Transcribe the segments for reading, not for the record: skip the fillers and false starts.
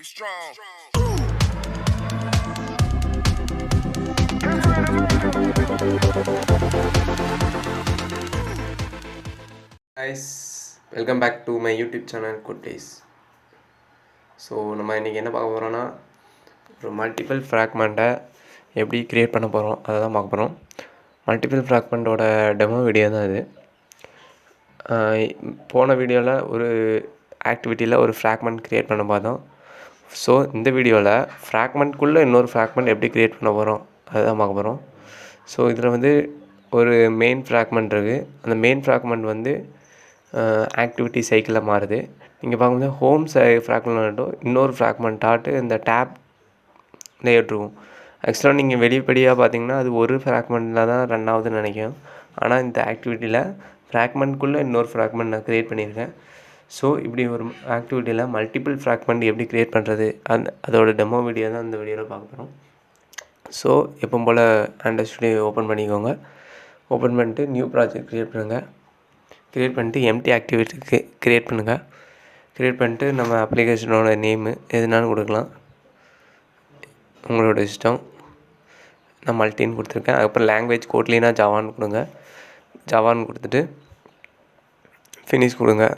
You strong. guys, welcome back to my YouTube channel good days. So நம்ம இன்றைக்கி என்ன பார்க்க போகிறோன்னா, ஒரு மல்டிபிள் ஃப்ராக்மெண்ட்டை எப்படி க்ரியேட் பண்ண போகிறோம் அதை தான் பார்க்க போகிறோம். மல்டிபிள் ஃப்ராக்மெண்ட்டோட டெமோ வீடியோ தான் இது. போன வீடியோவில் ஒரு ஆக்டிவிட்டியில் ஒரு ஃப்ராக்மெண்ட் க்ரியேட் பண்ண பார்த்தோம். ஸோ இந்த வீடியோவில் ஃப்ராக்மெண்ட்குள்ளே இன்னொரு ஃப்ராக்மெண்ட் எப்படி க்ரியேட் பண்ண போகிறோம் அதை தான் பார்க்க போகிறோம். ஸோ இதில் வந்து ஒரு மெயின் ஃப்ராக்மெண்ட் இருக்குது. அந்த மெயின் ஃப்ராக்மெண்ட் வந்து ஆக்டிவிட்டி சைக்கிளில் மாறுது. நீங்கள் பார்க்கும்போது ஹோம் ஃப்ராக்மெண்ட்டும் இன்னொரு ஃப்ராக்மெண்ட்டாட்டு இந்த டேப் லேஅவுட் இருக்கும். ஆக்சுவலாக நீங்கள் வெளிப்படையாக பார்த்தீங்கன்னா அது ஒரு ஃப்ராக்மெண்ட்டில் தான் ரன் ஆகுதுன்னு நினைக்கிறேன். ஆனால் இந்த ஆக்டிவிட்டியில் ஃப்ராக்மெண்ட்குள்ளே இன்னொரு ஃப்ராக்மெண்ட் நான் க்ரியேட் பண்ணியிருக்கேன். ஸோ இப்படி ஒரு ஆக்டிவிட்டியில் மல்டிபிள் ஃப்ராக்மெண்ட் எப்படி க்ரியேட் பண்ணுறது அதோட டெமோ வீடியோ தான் இந்த வீடியோவில் பார்க்க போகிறோம். ஸோ எப்பவும் போல் ஆண்ட்ராய்ட் ஸ்டுடியோ ஓப்பன் பண்ணிக்கோங்க. ஓப்பன் பண்ணிட்டு நியூ ப்ராஜெக்ட் க்ரியேட் பண்ணுங்கள். க்ரியேட் பண்ணிட்டு எம்டி ஆக்டிவிட்டிக்கு க்ரியேட் பண்ணுங்கள். க்ரியேட் பண்ணிட்டு நம்ம அப்ளிகேஷனோட நேமு எதுனாலும் கொடுக்கலாம், உங்களோட இஷ்டம். நான் மல்டின்னு கொடுத்துருக்கேன். அதுக்கப்புறம் லாங்குவேஜ் கோட்லினா ஜாவான்னு கொடுங்க. ஜாவான்னு கொடுத்துட்டு ஃபினிஷ் கொடுங்க.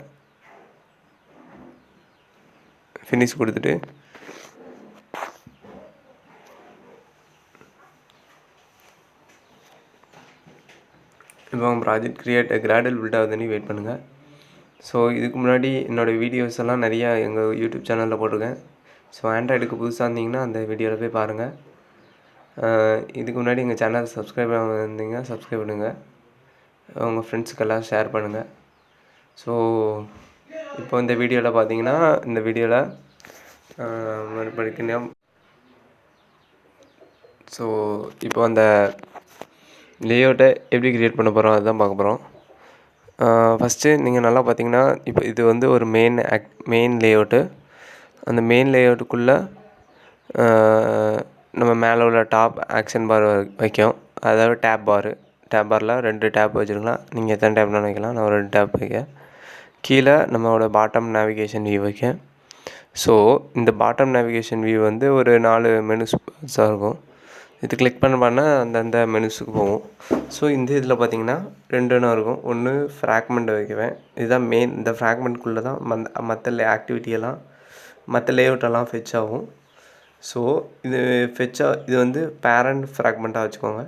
ஃபினிஷ் கொடுத்துட்டு இப்போ ப்ராஜெக்ட் க்ரியேட் கிராடல் பில்ட் ஆகுதுன்னு வெயிட் பண்ணுங்கள். ஸோ இதுக்கு முன்னாடி என்னோடய வீடியோஸ் எல்லாம் நிறையா எங்கள் யூடியூப் சேனலில் போட்டிருக்கேன். ஸோ ஆண்ட்ராய்டுக்கு புதுசாக இருந்தீங்கன்னா அந்த வீடியோவில் போய் பாருங்கள். இதுக்கு முன்னாடி எங்கள் சேனல் சப்ஸ்கிரைப் இருந்தீங்கன்னா சப்ஸ்கிரைப் பண்ணுங்கள். உங்கள் ஃப்ரெண்ட்ஸுக்கெல்லாம் ஷேர் பண்ணுங்கள். ஸோ இப்போ இந்த வீடியோவில் பார்த்தீங்கன்னா இந்த வீடியோவில் மறுபடியும் ஸோ இப்போ அந்த லேஅவுட்டை எப்படி க்ரியேட் பண்ண போகிறோம் அதுதான் பார்க்க போகிறோம். ஃபஸ்ட்டு நீங்கள் நல்லா பார்த்தீங்கன்னா இப்போ இது வந்து ஒரு மெயின் லேஅவுட்டு. அந்த மெயின் லேஅவுட்டுக்குள்ளே நம்ம மேலே உள்ள டாப் ஆக்ஷன் பார் வைக்கும், அதாவது டேப் பாரில் 2 டேப் வச்சுருக்கலாம். நீங்கள் எத்தனை டேப்னாலும் வைக்கலாம். நான் ஒரு 2 டேப் வைக்கேன். கீழே நம்மளோட பாட்டம் நேவிகேஷன் வியூ வைக்கேன். ஸோ இந்த பாட்டம் நேவிகேஷன் வியூ வந்து ஒரு 4 மெனுஸாக இருக்கும். இது கிளிக் பண்ண அந்தந்த மெனுஸுக்கு போகும். ஸோ இந்த இதில் பார்த்தீங்கன்னா 2 இருக்கும். ஒன்று ஃப்ராக்மெண்ட் வைக்குவேன். இதுதான் மெயின். இந்த ஃப்ராக்மெண்ட்குள்ளே தான் மற்ற ஆக்டிவிட்டியெல்லாம் மற்ற லேஅவுட்டெல்லாம் ஃபெச் ஆகும். ஸோ இது இது வந்து பேரண்ட் ஃப்ராக்மெண்ட்டாக வச்சுக்கோங்க,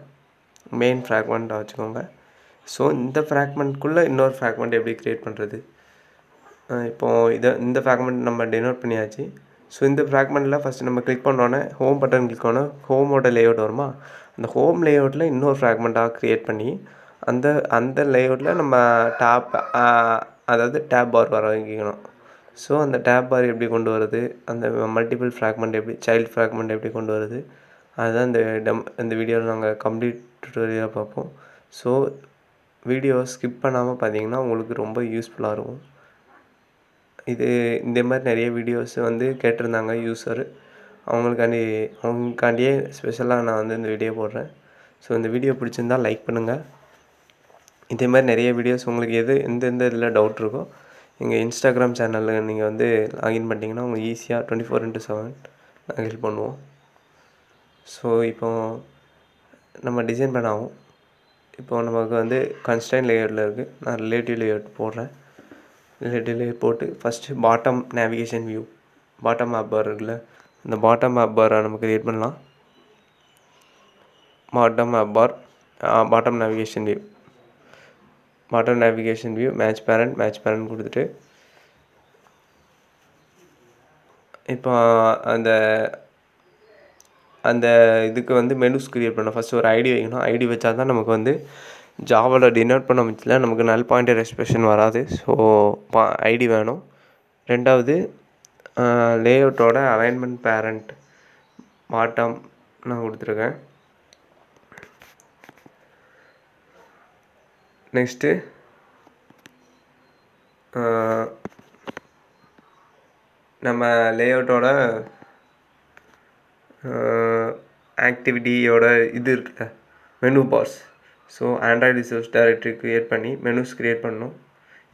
மெயின் ஃப்ராக்மெண்ட்டாக வச்சுக்கோங்க. ஸோ இந்த ஃப்ராக்மெண்ட்குள்ளே இன்னொரு ஃப்ராக்மெண்ட் எப்படி க்ரியேட் பண்ணுறது, இப்போது இந்த ஃப்ராக்மெண்ட் நம்ம டெனோட் பண்ணியாச்சு. ஸோ இந்த ஃப்ராக்மெண்ட்டில் ஃபஸ்ட்டு நம்ம கிளிக் பண்ணோன்னே ஹோம் பட்டன் கிளிக் பண்ணோன்னா ஹோமோட லேஅவுட் வருமா, அந்த ஹோம் லேஅவுட்டில் இன்னொரு ஃப்ராக்மெண்ட்டாக க்ரியேட் பண்ணி அந்த லேஅவுட்டில் நம்ம அதாவது டேப் பார் வர வைக்கணும். ஸோ அந்த டேப் பார் எப்படி கொண்டு வருது, அந்த மல்டிபிள் ஃப்ராக்மெண்ட் எப்படி சைல்டு ஃப்ராக்மெண்ட் எப்படி கொண்டு வருது, அதுதான் இந்த வீடியோவில் நாங்கள் கம்ப்ளீட் டுட்டோரியலாக பார்ப்போம். ஸோ வீடியோவை ஸ்கிப் பண்ணாமல் பார்த்தீங்கன்னா உங்களுக்கு ரொம்ப யூஸ்ஃபுல்லாக இருக்கும். இந்த மாதிரி நிறைய வீடியோஸ் வந்து கேட்டிருந்தாங்க யூஸர். அவங்களுக்காண்டியே ஸ்பெஷலாக நான் வந்து இந்த வீடியோ போடுறேன். ஸோ இந்த வீடியோ பிடிச்சிருந்தால் லைக் பண்ணுங்கள். இதே மாதிரி நிறைய வீடியோஸ் உங்களுக்கு எந்தெந்த இதில் டவுட் இருக்கோ எங்கள் இன்ஸ்டாகிராம் சேனலில் நீங்கள் வந்து லாகின் பண்ணிட்டீங்கன்னா உங்களுக்கு ஈஸியாக 24/7 நாங்கள் ஹெல்ப் பண்ணுவோம். ஸோ இப்போது நம்ம டிசைன் பண்ணாகும். இப்போது நமக்கு வந்து கன்ஸ்ட்ரைன் லேயரில் இருக்குது. நான் ரிலேட்டிவ் லேஅவுட் போடுறேன். ரிலேட்டிவ் லேயர் போட்டு first bottom navigation view, bottom app bar இருக்குல்ல, இந்த பாட்டம் ஆப் பாரை நம்ம க்ரியேட் பண்ணலாம். Bottom navigation view match parent கொடுத்துட்டு இப்போ அந்த இதுக்கு வந்து மெனுஸ் க்ரியேட் பண்ணோம். ஃபஸ்ட்டு ஒரு ஐடி வைக்கணும். ஐடி வச்சா தான் நமக்கு வந்து ஜாவாவில் டினோட் பண்ண முடியல, நமக்கு நல் பாயிண்டர் எக்ஸ்பிரஷன் வராது. ஸோ ஐடி வேணும். 2வது லேஅவுட்டோட அலைன்மெண்ட் பேரண்ட் பாட்டம் நான் கொடுத்துருக்கேன். நெக்ஸ்ட்டு நம்ம லேஅவுட்டோட ஆக்டிவிட்டியோட இது இருக்குல்ல menu bars. So android resource directory create பண்ணி மெனுஸ் க்ரியேட் பண்ணணும்.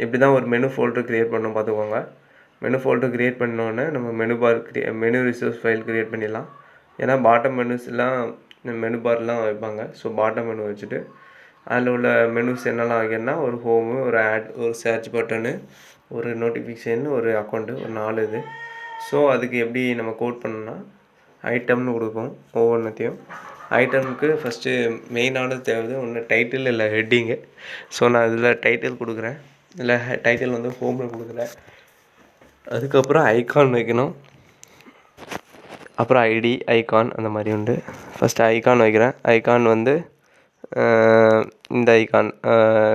எப்படி தான் ஒரு மெனு ஃபோல்டர் க்ரியேட் பண்ணணும் பார்த்துக்கோங்க. மெனு ஃபோல்டர் க்ரியேட் பண்ணோன்னே நம்ம மெனு ரிசோர்ஸ் ஃபைல் க்ரியேட் பண்ணிடலாம். ஏன்னா பாட்டம் மெனுஸ்லாம் மெனு பார்லாம் வைப்பாங்க. ஸோ பாட்டம் மெனு வச்சுட்டு அதில் உள்ள மெனுஸ் என்னெல்லாம் வைக்கணும்னா ஒரு ஹோமு, ஒரு ஆட், ஒரு சர்ச் பட்டனு, ஒரு நோட்டிஃபிகேஷன், ஒரு அக்கௌண்ட்டு, ஒரு 4 இது. ஸோ அதுக்கு எப்படி நம்ம கோட் பண்ணணும்னா ஐட்டம்னு கொடுப்போம் ஒவ்வொன்றுத்தையும். ஐட்டமுக்கு ஃபஸ்ட்டு மெயினானது தேவை ஒன்று டைட்டில் இல்லை ஹெட்டிங்கு. ஸோ நான் இதில் டைட்டில் கொடுக்குறேன். இதில் டைட்டில் வந்து ஹோமில் கொடுக்குறேன். அதுக்கப்புறம் ஐகான் வைக்கணும். அப்புறம் ஐடி, ஐகான் அந்த மாதிரி உண்டு. ஃபஸ்ட்டு ஐகான் வைக்கிறேன். ஐகான் வந்து இந்த ஐகான்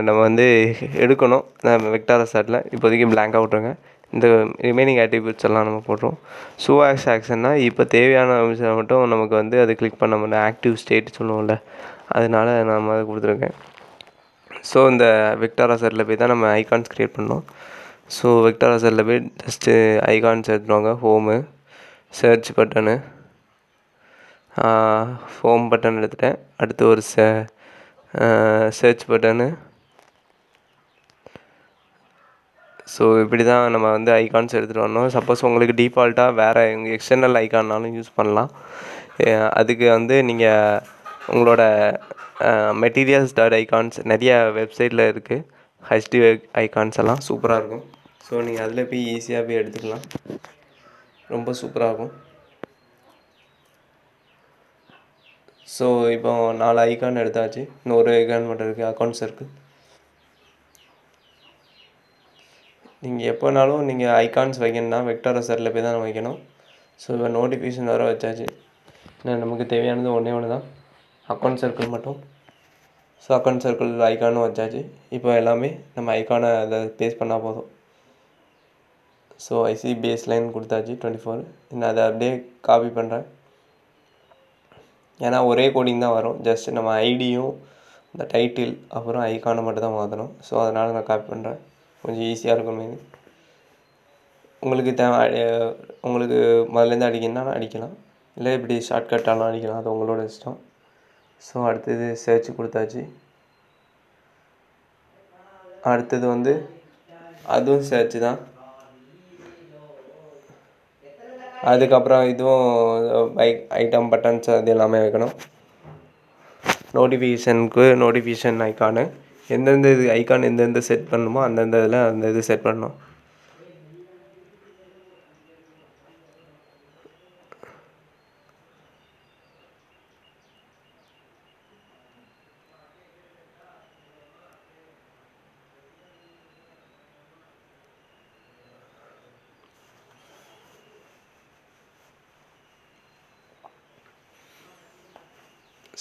நம்ம வந்து எடுக்கணும் வெக்டார் அசெட்டில். இப்போதைக்கு பிளாங்காக விட்ருங்க. இந்த ரிமைனிங் ஆட்ரிபியூட்ஸ் எல்லாம் நம்ம போடுறோம். ஷோ ஆஸ் ஆக்ஷன்னா இப்போ தேவையான விஷயம் மட்டும் நமக்கு வந்து அது கிளிக் பண்ண முடியல, ஆக்டிவ் ஸ்டேட் சொல்லுவோம்ல, அதனால நம்ம அதை கொடுத்துருக்கேன். ஸோ இந்த வெக்டார் அசெட்டில் போய் தான் நம்ம ஐகான்ஸ் க்ரியேட் பண்ணோம். ஸோ வெக்டார் அசெட்டில் போய் ஜஸ்ட்டு ஐகான்ஸ் எடுத்துவாங்க. Home, search button, home button எடுத்துட்டேன். அடுத்து ஒரு சர்ச் பட்டனு. ஸோ இப்படி தான் நம்ம வந்து ஐகான்ஸ் எடுத்துகிட்டு வரணும். சப்போஸ் உங்களுக்கு டிஃபால்ட்டாக வேறு எக்ஸ்டர்னல் ஐகான்னாலும் யூஸ் பண்ணலாம். அதுக்கு வந்து நீங்கள் உங்களோட மெட்டீரியல்ஸ்.ஐகான்ஸ் நிறைய வெப்சைட்டில் இருக்குது. ஹெச்டி ஐகான்ஸ் எல்லாம் சூப்பராக இருக்கும். ஸோ நீங்கள் அதில் போய் ஈஸியாக போய் எடுத்துக்கலாம். ரொம்ப சூப்பராக இருக்கும். ஸோ இப்போ 4 ஐகான் எடுத்தாச்சு. இன்னொரு ஐகான் மட்டும் இருக்குது, அக்கௌண்ட் சர்க்கிள். நீங்கள் எப்போனாலும் நீங்கள் ஐகான்ஸ் வைக்கணும்னா வெக்டார் அசெட்டில் போய் தான் வைக்கணும். ஸோ இப்போ நோட்டிஃபிகேஷன் வேறு வச்சாச்சு. நமக்கு தேவையானது ஒன்று தான், அக்கௌண்ட் சர்க்கிள் மட்டும். ஸோ அக்கௌண்ட் சர்க்கிள் ஐகானும் வச்சாச்சு. இப்போ எல்லாமே நம்ம ஐகானை அதை பேஸ் பண்ணால் போதும். ஸோ ஐசி பேஸ் லைன் கொடுத்தாச்சு 24. நான் அதை அப்படியே காப்பி பண்ணுறேன். ஏன்னா ஒரே கோடிங் தான் வரும். ஜஸ்ட் நம்ம ஐடியும் இந்த டைட்டில் அப்புறம் ஐகானை மட்டும் தான் மாற்றணும். ஸோ அதனால் நான் காப்பி பண்ணுறேன். கொஞ்சம் ஈஸியாக இருக்கும். மீது உங்களுக்கு உங்களுக்கு முதலேருந்து அடிக்கணும்னா அடிக்கலாம், இல்லை இப்படி ஷார்ட்கட்டாலாம் அடிக்கலாம், அது உங்களோட இஷ்டம். ஸோ அடுத்தது சர்ச் கொடுத்தாச்சு. அடுத்தது வந்து அதுவும் சர்ச் தான். அதுக்கப்புறம் இதுவும் ஐட்டம் பட்டன்ஸ் அது எல்லாமே வைக்கணும். நோட்டிஃபிகேஷன் ஐக்கானு எந்தெந்த இது ஐக்கான் எந்தெந்த செட் பண்ணணுமோ அந்தந்த இதில் அந்த இது செட் பண்ணணும்.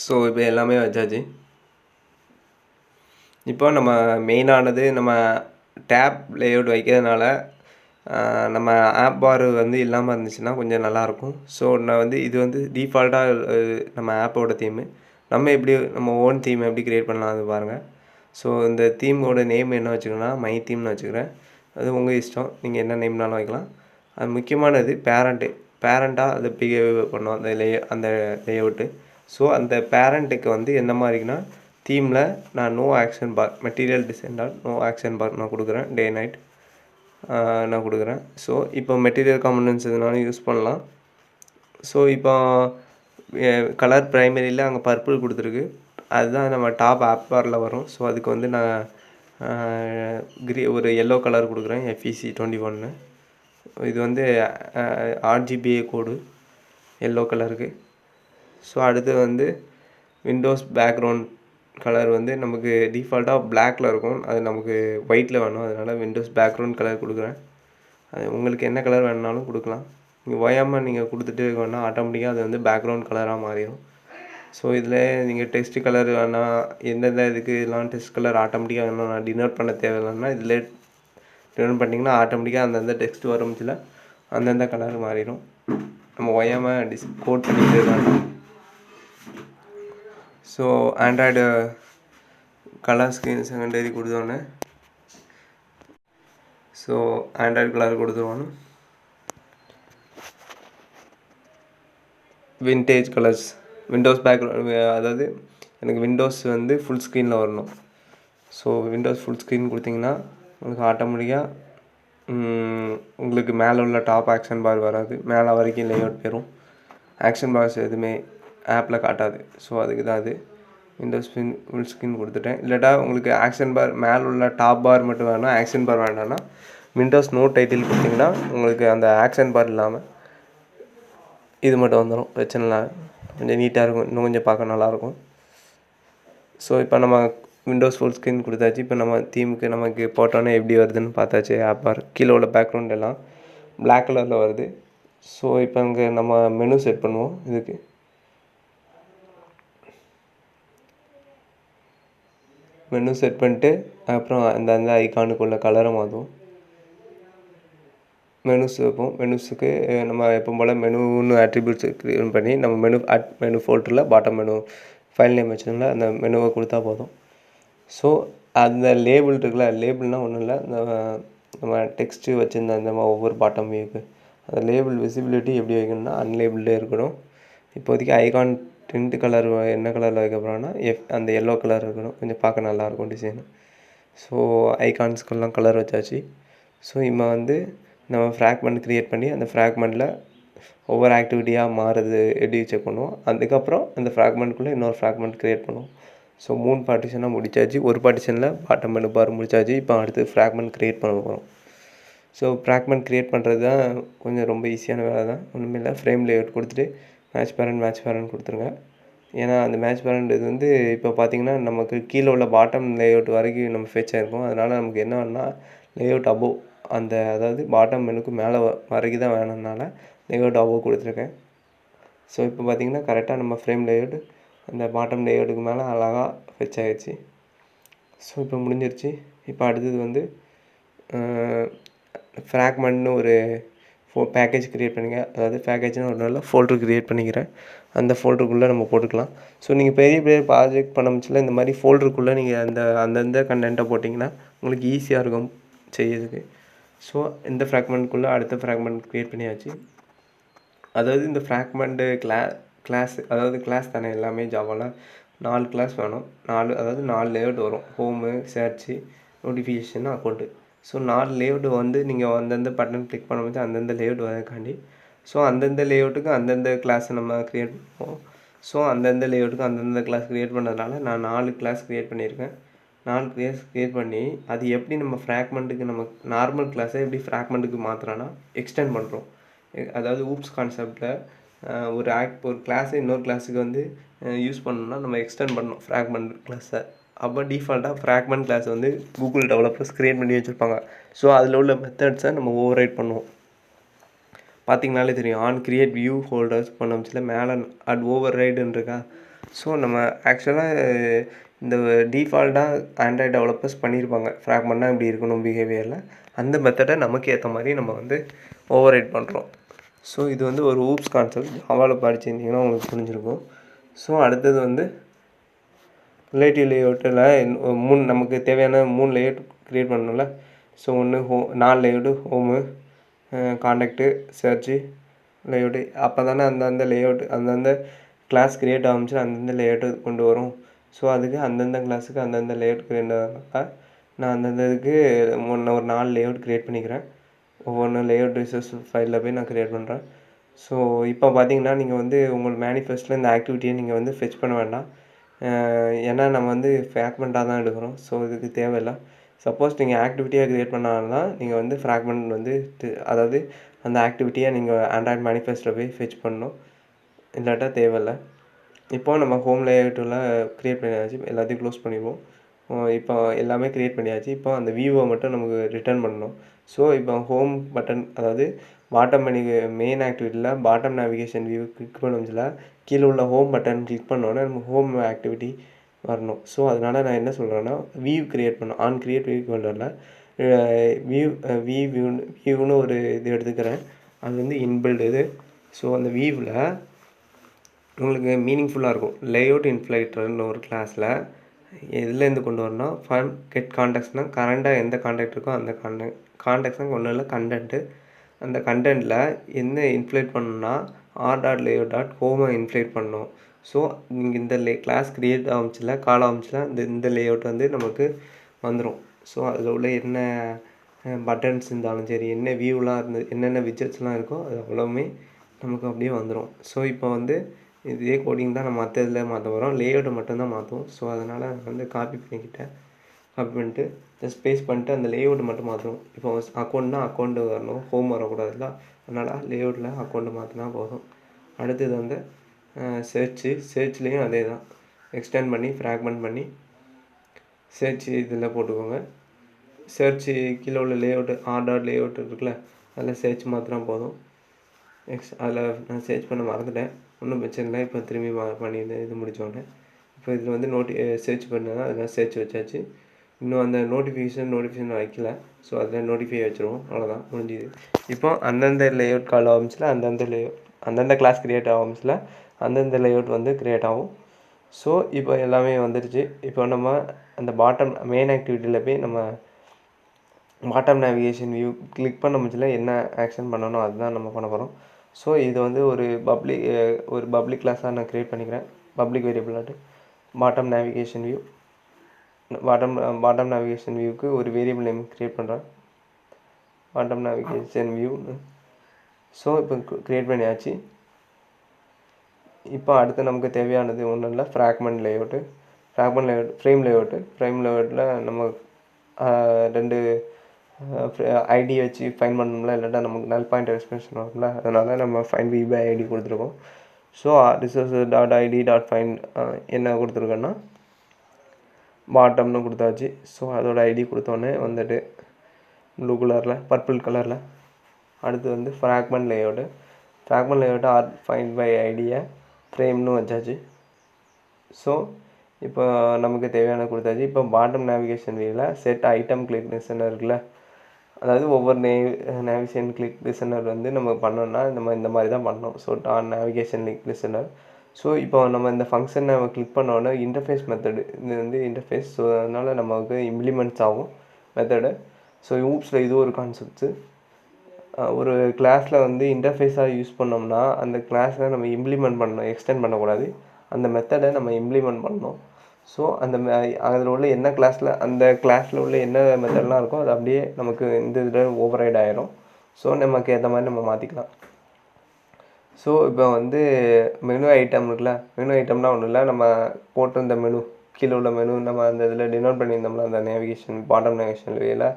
ஸோ இப்போ எல்லாமே வச்சாச்சு. இப்போ நம்ம மெயினானது நம்ம டேப் லேஅவுட் வைக்கிறதுனால நம்ம ஆப் பார் வந்து இல்லாமல் இருந்துச்சுன்னா கொஞ்சம் நல்லாயிருக்கும். ஸோ நான் வந்து இது வந்து டிஃபால்ட்டாக நம்ம ஆப்போட தீமு. நம்ம எப்படி நம்ம ஓன் தீம் எப்படி க்ரியேட் பண்ணலாம் அது பாருங்கள். ஸோ இந்த தீமோட நேம் என்ன வச்சுக்கணும்னா மை தீம்னு வச்சுக்கிறேன். அது உங்கள் இஷ்டம், நீங்கள் என்ன நேம்னாலும் வைக்கலாம். அது முக்கியமானது பேரண்ட்டாக அதை பிஹேவ் பண்ணோம் அந்த லேஅவுட்டு. ஸோ அந்த பேரண்ட்டுக்கு வந்து என்ன மாதிரினா தீமில் நான் நோ ஆக்ஷன் பார், மெட்டீரியல் டிசைன்டால் நோ ஆக்ஷன் பார் நான் கொடுக்குறேன். டே நைட் நான் கொடுக்குறேன். ஸோ இப்போ மெட்டீரியல் காம்பனன்ட்ஸ் எதுனாலும் யூஸ் பண்ணலாம். ஸோ இப்போ கலர் ப்ரைமரியில் அங்கே பர்பிள் கொடுத்துருக்கு, அதுதான் நம்ம டாப் ஆப் பாரில் வரும். ஸோ அதுக்கு வந்து நான் ஒரு எல்லோ கலர் கொடுக்குறேன், FEC 21. இது வந்து RGBA கோடு எல்லோ கலருக்கு. ஸோ அடுத்து வந்து விண்டோஸ் பேக்ரவுண்ட் கலர் வந்து நமக்கு டிஃபால்ட்டாக பிளாக்கில் இருக்கும், அது நமக்கு ஒயிட்டில் வேணும். அதனால் விண்டோஸ் பேக்ரவுண்ட் கலர் கொடுக்குறேன். அது உங்களுக்கு என்ன கலர் வேணுனாலும் கொடுக்கலாம். நீங்கள் ஓயாமல் நீங்கள் கொடுத்துட்டு வேணால் ஆட்டோமேட்டிக்காக அது வந்து பேக்ரவுண்ட் கலராக மாறிடும். ஸோ இதில் நீங்கள் டெக்ஸ்ட் கலர் வேணால் எந்தெந்த இதுக்கு இதெல்லாம் டெக்ஸ்ட் கலர் ஆட்டோமேட்டிக்காக வேணும் நான் டினோட் பண்ண தேவையில்லைன்னா இதில் டினோட் பண்ணிங்கன்னா ஆட்டோமேட்டிக்காக அந்தந்த டெக்ஸ்ட் வரும்ச்சில் அந்தந்த கலர் மாறிடும். நம்ம ஓயாமல் கோட் பண்ணிட்டு வேண்டாம். So android colour screen secondary கொடுத்தோன்னே ஸோ ஆண்ட்ராய்டு கலர் கொடுத்துருவானு விண்டேஜ் கலர்ஸ் விண்டோஸ் பேக்ரவுண்ட், அதாவது எனக்கு விண்டோஸ் வந்து ஃபுல் ஸ்க்ரீனில் வரணும். ஸோ விண்டோஸ் ஃபுல் ஸ்க்ரீன் கொடுத்திங்கன்னா உங்களுக்கு ஆட்டோமேட்டிக்காக உங்களுக்கு மேலே உள்ள டாப் ஆக்ஷன் பார் வராது, மேலே வரைக்கும் லேஅவுட் போயிடும். ஆக்ஷன் பார்ஸ் எதுவுமே ஆப்பில் காட்டாது. ஸோ அதுக்கு தான் அது விண்டோஸ் ஃபுல் ஸ்க்ரீன் கொடுத்துட்டேன். இல்லாட்டா உங்களுக்கு ஆக்ஷன் பார் மேலே உள்ள டாப் பார் மட்டும் வேணும், ஆக்ஷன் பார் வேண்டாம்னா விண்டோஸ் நோட் டைட்டில் கொடுத்திங்கன்னா உங்களுக்கு அந்த ஆக்ஷன் பார் இல்லாமல் இது மட்டும் வந்துடும். பிரச்சனை இல்லை, கொஞ்சம் நீட்டாக இருக்கும், இன்னும் கொஞ்சம் பார்க்க நல்லாயிருக்கும். ஸோ இப்போ நம்ம விண்டோஸ் ஃபுல் ஸ்க்ரீன் கொடுத்தாச்சு. இப்போ நம்ம தீமுக்கு நமக்கு போட்டோன்னே எப்படி வருதுன்னு பார்த்தாச்சு. ஆப் பார் கீழே உள்ள பேக்ரவுண்ட் எல்லாம் பிளாக் கலரில் வருது. ஸோ இப்போ இங்கே நம்ம மெனு செட் பண்ணுவோம். இதுக்கு மெனு செட் பண்ணிட்டு அப்புறம் அந்த ஐக்கானுக்குள்ள கலரை மாற்றுவோம். மெனுஸ் வைப்போம். மெனுஸுக்கு நம்ம எப்போ போல் மெனுன்னு அட்ரிபியூட்ஸ் க்ரியேட் பண்ணி நம்ம மெனு ஃபோல்டரில் பாட்டம் மெனு ஃபைல் நேம் வச்சுருந்தோம்ல அந்த மெனுவை கொடுத்தா போதும். ஸோ அந்த லேபிள் இருக்குல்ல, லேபிள்னால் ஒன்றும் இல்லை, நம்ம டெக்ஸ்ட்டு வச்சுருந்த அந்த ஒவ்வொரு பாட்டம் வியூக்கு அந்த லேபிள் விசிபிலிட்டி எப்படி வைக்கணும்னா அன்லேபிள்டே இருக்கணும். இப்போதைக்கு ஐகான் டிண்ட் கலர் என்ன கலரில் வைக்க போகிறோன்னா அந்த எல்லோ கலர் இருக்கணும், கொஞ்சம் பார்க்க நல்லாயிருக்கும் டிசைனு. ஸோ ஐகான்ஸ்க்கெல்லாம் கலர் வச்சாச்சு. ஸோ இப்போ நம்ம ஃப்ராக்மெண்ட் க்ரியேட் பண்ணி அந்த ஃப்ராக்மெண்ட்டில் ஒவ்வொரு ஆக்டிவிட்டியாக மாறுது எப்படி செக் பண்ணுவோம். அதுக்கப்புறம் அந்த ஃப்ராக்மெண்ட்குள்ளே இன்னொரு ஃப்ராக்மெண்ட் க்ரியேட் பண்ணுவோம். ஸோ 3 பார்ட்டிஷனாக முடிச்சாச்சு. ஒரு பார்ட்டிஷனில் பாட்டம் மெனு பார் முடிச்சாச்சு. இப்போ அடுத்து ஃப்ராக்மெண்ட் க்ரியேட் பண்ண போகிறோம். ஸோ ஃப்ராக்மெண்ட் க்ரியேட் பண்ணுறது தான் கொஞ்சம் ரொம்ப ஈஸியான வேலை தான். ஒன்றுமே இல்லை, ஃப்ரேம் லேஅவுட் கொடுத்துட்டு மேட்ச் பேரண்ட் கொடுத்துருங்க. ஏன்னா அந்த மேட்ச் பேரண்ட் இது இப்போ பார்த்திங்கன்னா நமக்கு கீழே உள்ள பாட்டம் லேஅவுட் வரைக்கும் நம்ம ஃபெச் ஆகிருக்கும். அதனால் நமக்கு என்ன வேணும்னா லேஅவுட் அபோவ் அதாவது பாட்டம் மெனுக்கு மேலே வரைக்கும் தான் வேணும்னால லேஅவுட் அபோவ் கொடுத்துருக்கேன். ஸோ இப்போ பார்த்திங்கன்னா கரெக்டாக நம்ம ஃப்ரேம் லேஅவுட் அந்த பாட்டம் லேஅவுட்டுக்கு மேலே அழகாக ஃபெச் ஆகிடுச்சு. ஸோ இப்போ முடிஞ்சிருச்சு. இப்போ அடுத்தது ஃப்ராக்மெண்ட்னு ஒரு பேக்கேஜ் க்ரியேட் பண்ணிங்க. அதாவது பேக்கேஜ்னு ஒரு நல்ல ஃபோல்டர் க்ரியேட் பண்ணிக்கிறேன். அந்த ஃபோல்டருக்குள்ளே நம்ம போட்டுக்கலாம். ஸோ நீங்கள் பெரிய ப்ராஜெக்ட் பண்ண முடிச்சல இந்த மாதிரி ஃபோல்டருக்குள்ளே நீங்கள் அந்தந்த கண்டென்ட்டை போட்டிங்கன்னா உங்களுக்கு ஈஸியாக இருக்கும் செய்யறதுக்கு. ஸோ இந்த ஃப்ராக்மெண்ட்குள்ளே அடுத்த ஃப்ராக்மெண்ட் க்ரியேட் பண்ணியாச்சு. அதாவது இந்த ஃப்ராக்மெண்ட்டு கிளாஸ் அதாவது கிளாஸ் தானே, எல்லாமே ஜாவாவில் 4 கிளாஸ் வேணும். 4 லேஅவுட் வரும். Home, church, notification, account. So 4 layout நீங்கள் அந்தந்த பட்டன் கிளிக் பண்ணும்போது அந்தந்த லேஅவுட் வரதுக்காண்டி ஸோ அந்தந்த லேஅவுட்டுக்கு அந்தந்த கிளாஸை நம்ம க்ரியேட் பண்ணுவோம். ஸோ அந்தந்த லேஅவுட்டுக்கு அந்தந்த கிளாஸ் க்ரியேட் பண்ணதுனால நான் 4 கிளாஸ் க்ரியேட் பண்ணியிருக்கேன். 4 கிளாஸ் க்ரியேட் பண்ணி அது எப்படி நம்ம ஃப்ராக்மெண்ட்டுக்கு நம்ம நார்மல் கிளாஸை எப்படி ஃப்ராக்மெண்ட்டுக்கு மாற்றுறோன்னா எக்ஸ்டெண்ட் பண்ணுறோம். அதாவது ஊப்ஸ் கான்செப்டில் ஒரு கிளாஸை இன்னொரு கிளாஸுக்கு யூஸ் பண்ணணும்னா நம்ம எக்ஸ்டெண்ட் பண்ணணும் ஃப்ராக்மெண்ட் கிளாஸை. அப்போ டிஃபால்ட்டாக fragment class Google developers create பண்ணி வச்சுருப்பாங்க. ஸோ அதில் உள்ள மெத்தட்ஸை நம்ம ஓவர் ரைட் பண்ணுவோம். பார்த்திங்கனாலே தெரியும், ஆன் க்ரியேட் வியூ ஹோல்டர்ஸ் பண்ண மேலே ஓவர் ரைடுன்னு இருக்கா. ஸோ நம்ம ஆக்சுவலாக இந்த டிஃபால்ட்டாக ஆண்ட்ராய்டு டெவலப்பர்ஸ் பண்ணியிருப்பாங்க ஃப்ராக்மெண்ட்டாக இப்படி இருக்கணும் பிஹேவியரில். அந்த மெத்தடை நமக்கு ஏற்ற மாதிரி நம்ம ஓவர் ரைட் பண்ணுறோம். ஸோ இது ஒரு ஊப்ஸ் கான்செப்ட். ஜாவாவில் படிச்சிருந்தீங்கன்னா உங்களுக்கு புரிஞ்சிருக்கும். ஸோ அடுத்தது ரிலேட்டிவ் லேஅவுட்டில் நமக்கு தேவையான 3 லேஅவுட் க்ரியேட் பண்ணணும்ல. ஸோ 4 layout home, contact, search layout. அப்போ தானே அந்தந்த லேஅவுட் அந்தந்த கிளாஸ் க்ரியேட் ஆரம்பிச்சு அந்தந்த லேஅவுட்டு கொண்டு வரும். ஸோ அதுக்கு அந்தந்த கிளாஸுக்கு அந்தந்த லேஅவுட் க்ரியேட் ஆகிறதுனால நான் அந்தந்த இதுக்கு ஒரு 4 லேஅவுட் க்ரியேட் பண்ணிக்கிறேன். ஒவ்வொன்று லேஅவுட் ரிசோர்ஸ் ஃபைலில் போய் நான் க்ரியேட் பண்ணுறேன். ஸோ இப்போ பார்த்தீங்கன்னா நீங்கள் உங்கள் மேனிஃபெஸ்ட்டில் இந்த ஆக்டிவிட்டியை நீங்கள் ஃபெச் பண்ண வேண்டாம். ஏன்னா நம்ம ஃப்ராக்மெண்ட்டாக தான் எடுக்கிறோம். ஸோ இதுக்கு தேவையில்லை. சப்போஸ் நீங்கள் ஆக்டிவிட்டியாக க்ரியேட் பண்ணாலும் நீங்கள் ஃப்ராக்மெண்ட் அதாவது அந்த ஆக்டிவிட்டியை நீங்கள் ஆண்ட்ராய்டு மேனிஃபெஸ்ட்டில் போய் ஃபெச் பண்ணணும், இல்லாட்டா தேவையில்லை. இப்போது நம்ம ஹோம் லேஅவுட்டில் க்ரியேட் பண்ணியாச்சு. எல்லாத்தையும் க்ளோஸ் பண்ணிடுவோம். இப்போ எல்லாமே க்ரியேட் பண்ணியாச்சு. இப்போ அந்த வியூவை மட்டும் நமக்கு ரிட்டர்ன் பண்ணணும். ஸோ இப்போ ஹோம் பட்டன் அதாவது பாட்டம் மெயின் ஆக்டிவிட்டியில் பாட்டம் நேவிகேஷன் வியூ கிளிக் பண்ண கீழே உள்ள ஹோம் பட்டன் கிளிக் பண்ணோன்னே நம்ம ஹோம் ஆக்டிவிட்டி வரணும். ஸோ அதனால் நான் என்ன சொல்கிறேன்னா வியூ க்ரியேட் பண்ணணும். ஆன் க்ரியேட் வியூ ஹோல்டரில் வியூன்னு ஒரு இது எடுத்துக்கிறேன். அது இன்பில்ட் இது. ஸோ அந்த வியூவில் உங்களுக்கு மீனிங்ஃபுல்லாக இருக்கும். லேஅவுட் இன்ஃப்ளைட்டர்னு ஒரு கிளாஸில் எதுலேருந்து கொண்டு வரணும், கெட் கான்டெக்ட்ஸ்னால் கரண்டாக எந்த கான்டாக்ட் இருக்கோ அந்த கான்டெக்ட்ஸ்னால் ஒன்றும் இல்லை கண்டென்ட்டு. அந்த கண்டென்ட்டில் என்ன இன்ஃப்ளேட் பண்ணணும்னா r.layout.home இன்ஃப்ளேட் பண்ணணும். ஸோ நீங்கள் இந்த கிளாஸ் க்ரியேட் கால் ஆரம்பிச்சுல இந்த லேஅவுட் நமக்கு வந்துடும். ஸோ அதில் உள்ள என்ன பட்டன்ஸ் இருந்தாலும் சரி, என்ன வியூலாம் என்னென்ன விட்ஜெட்ஸ்லாம் இருக்கோ அது அவ்வளவுமே நமக்கு அப்படியே வந்துடும். ஸோ இப்போ வந்து இதே கோடிங் தான் நான் மற்ற இதில் மாற்ற போகிறோம். லேஅவுட்டை மட்டும்தான் மாற்றுவோம். ஸோ அதனால் நான் வந்து காப்பி பண்ணிட்டு ஜஸ்ட் பேஸ்ட் பண்ணிட்டு அந்த லேஅவுட் மட்டும் மாற்றணும். இப்போ அக்கௌண்ட்னா அக்கௌண்ட்டு வரணும், ஹோம் வரக்கூடாதுல்ல. அதனால் லேஅவுட்டில் அக்கௌண்ட்டு மாற்றினா போதும். அடுத்தது வந்து சர்ச்லேயும் அதே தான். எக்ஸ்டெண்ட் பண்ணி ஃப்ராக்மெண்ட் பண்ணி சர்ச் இதில் போட்டுக்கோங்க. சர்ச் கீழே உள்ள லேஅவுட்டு ஆர்டர் லேஅவுட் இருக்குல்ல, அதில் சர்ச் மாத்தினா போதும். அதில் நான் சர்ச் பண்ண மறந்துட்டேன், ஒன்றும் பிரச்சனை இல்லை. இப்போ திரும்பி பண்ணியிருந்தேன், இது முடித்தோடனே. இப்போ இதில் வந்து சர்ச் பண்ணால் அதெல்லாம் சர்ச் வச்சாச்சு. இன்னும் அந்த நோட்டிஃபிகேஷன் வைக்கல. ஸோ அதில் நோட்டிஃபை வச்சுருவோம். அவ்வளோதான், முடிஞ்சுது. இப்போ அந்தந்த லேஅவுட் கால் ஆரம்பிச்சில் அந்தந்த கிளாஸ் க்ரியேட் ஆரம்பிச்சில் அந்தந்த லேஅவுட் வந்து க்ரியேட் ஆகும். ஸோ இப்போ எல்லாமே வந்துடுச்சு. இப்போ நம்ம அந்த மெயின் ஆக்டிவிட்டியில் போய் நம்ம பாட்டம் நேவிகேஷன் வியூ கிளிக் பண்ண முடியல, என்ன ஆக்ஷன் பண்ணணும் அதுதான் நம்ம பண்ண போகிறோம். ஸோ இது வந்து ஒரு பப்ளிக் கிளாஸாக நான் க்ரியேட் பண்ணிக்கிறேன். பப்ளிக் வேரியபிளாட்டு பாட்டம் நேவிகேஷன் வியூக்கு ஒரு வேரியபிள் நேம் க்ரியேட் பண்ணுறேன், பாட்டம் நேவிகேஷன் வியூன்னு. ஸோ இப்போ க்ரியேட் பண்ணியாச்சு. இப்போ அடுத்து நமக்கு தேவையானது ஒன்றும் இல்லை, ஃப்ராக்மெண்ட் லேஅவுட்டு, ஃப்ரேம் லேஅவுட்டில் நம்ம 2 ஐடி வச்சு ஃபைன் பண்ணணும்ல, இல்லாட்டா நமக்கு நல் பாயிண்ட் எக்ஸ்பிரஷன் வரும்ல. அதனால் நம்ம ஃபைன் v by id கொடுத்துருக்கோம். ஸோ resources.id.find என்ன கொடுத்துருக்கோன்னா பாட்டம்னு கொடுத்தாச்சு. ஸோ அதோட ஐடி கொடுத்தோன்னே வந்துட்டு ப்ளூ கலரில் பர்பிள் கலரில். அடுத்து வந்து ஃப்ராக்மெண்ட் லேஅவுட்டு find by ஐடியை ஃப்ரேம்னு வச்சாச்சு. ஸோ இப்போ நமக்கு தேவையான கொடுத்தாச்சு. இப்போ பாட்டம் நேவிகேஷன் வியூவில் செட் ஐட்டம் கிளிக் லிசனர் இருக்குல்ல, அதாவது ஒவ்வொரு நேவிகேஷன் கிளிக் லிசனர் வந்து நம்ம பண்ணோம்னா நம்ம இந்த மாதிரி தான் பண்ணோம். So navigation click listener. So இப்போ நம்ம இந்த ஃபங்க்ஷனை நம்ம கிளிக் பண்ணோன்னா இன்டர்ஃபேஸ் மெத்தடு, இது வந்து இன்டர்ஃபேஸ். ஸோ அதனால் நமக்கு இம்ப்ளிமெண்ட்ஸ் ஆகும் மெத்தடு. ஸோ ஊப்ஸில் இது ஒரு கான்செப்ட்ஸு. ஒரு கிளாஸில் வந்து இன்டர்ஃபேஸாக யூஸ் பண்ணோம்னா அந்த கிளாஸில் நம்ம இம்ப்ளிமெண்ட் பண்ணணும், எக்ஸ்டெண்ட் பண்ணக்கூடாது. அந்த மெத்தடை நம்ம இம்ப்ளிமெண்ட் பண்ணணும். ஸோ அதில் உள்ள அந்த கிளாஸில் உள்ள என்ன மெத்தட்லாம் இருக்கோ அது அப்படியே நமக்கு இந்த இதில் ஓவர்ரைட் ஆகிரும். ஸோ நமக்கு ஏற்ற மாதிரி நம்ம மாற்றிக்கலாம். ஸோ இப்போ வந்து மெனு ஐட்டம் இருக்குல்ல, மெனு ஐட்டம்னா ஒன்றும் இல்லை, நம்ம போட்டிருந்த மெனு கீழே உள்ள மெனு நம்ம அந்த இதில் டினோட் பண்ணியிருந்தோம்ல, அந்த பாட்டம் நேவிகேஷன் வியூவில்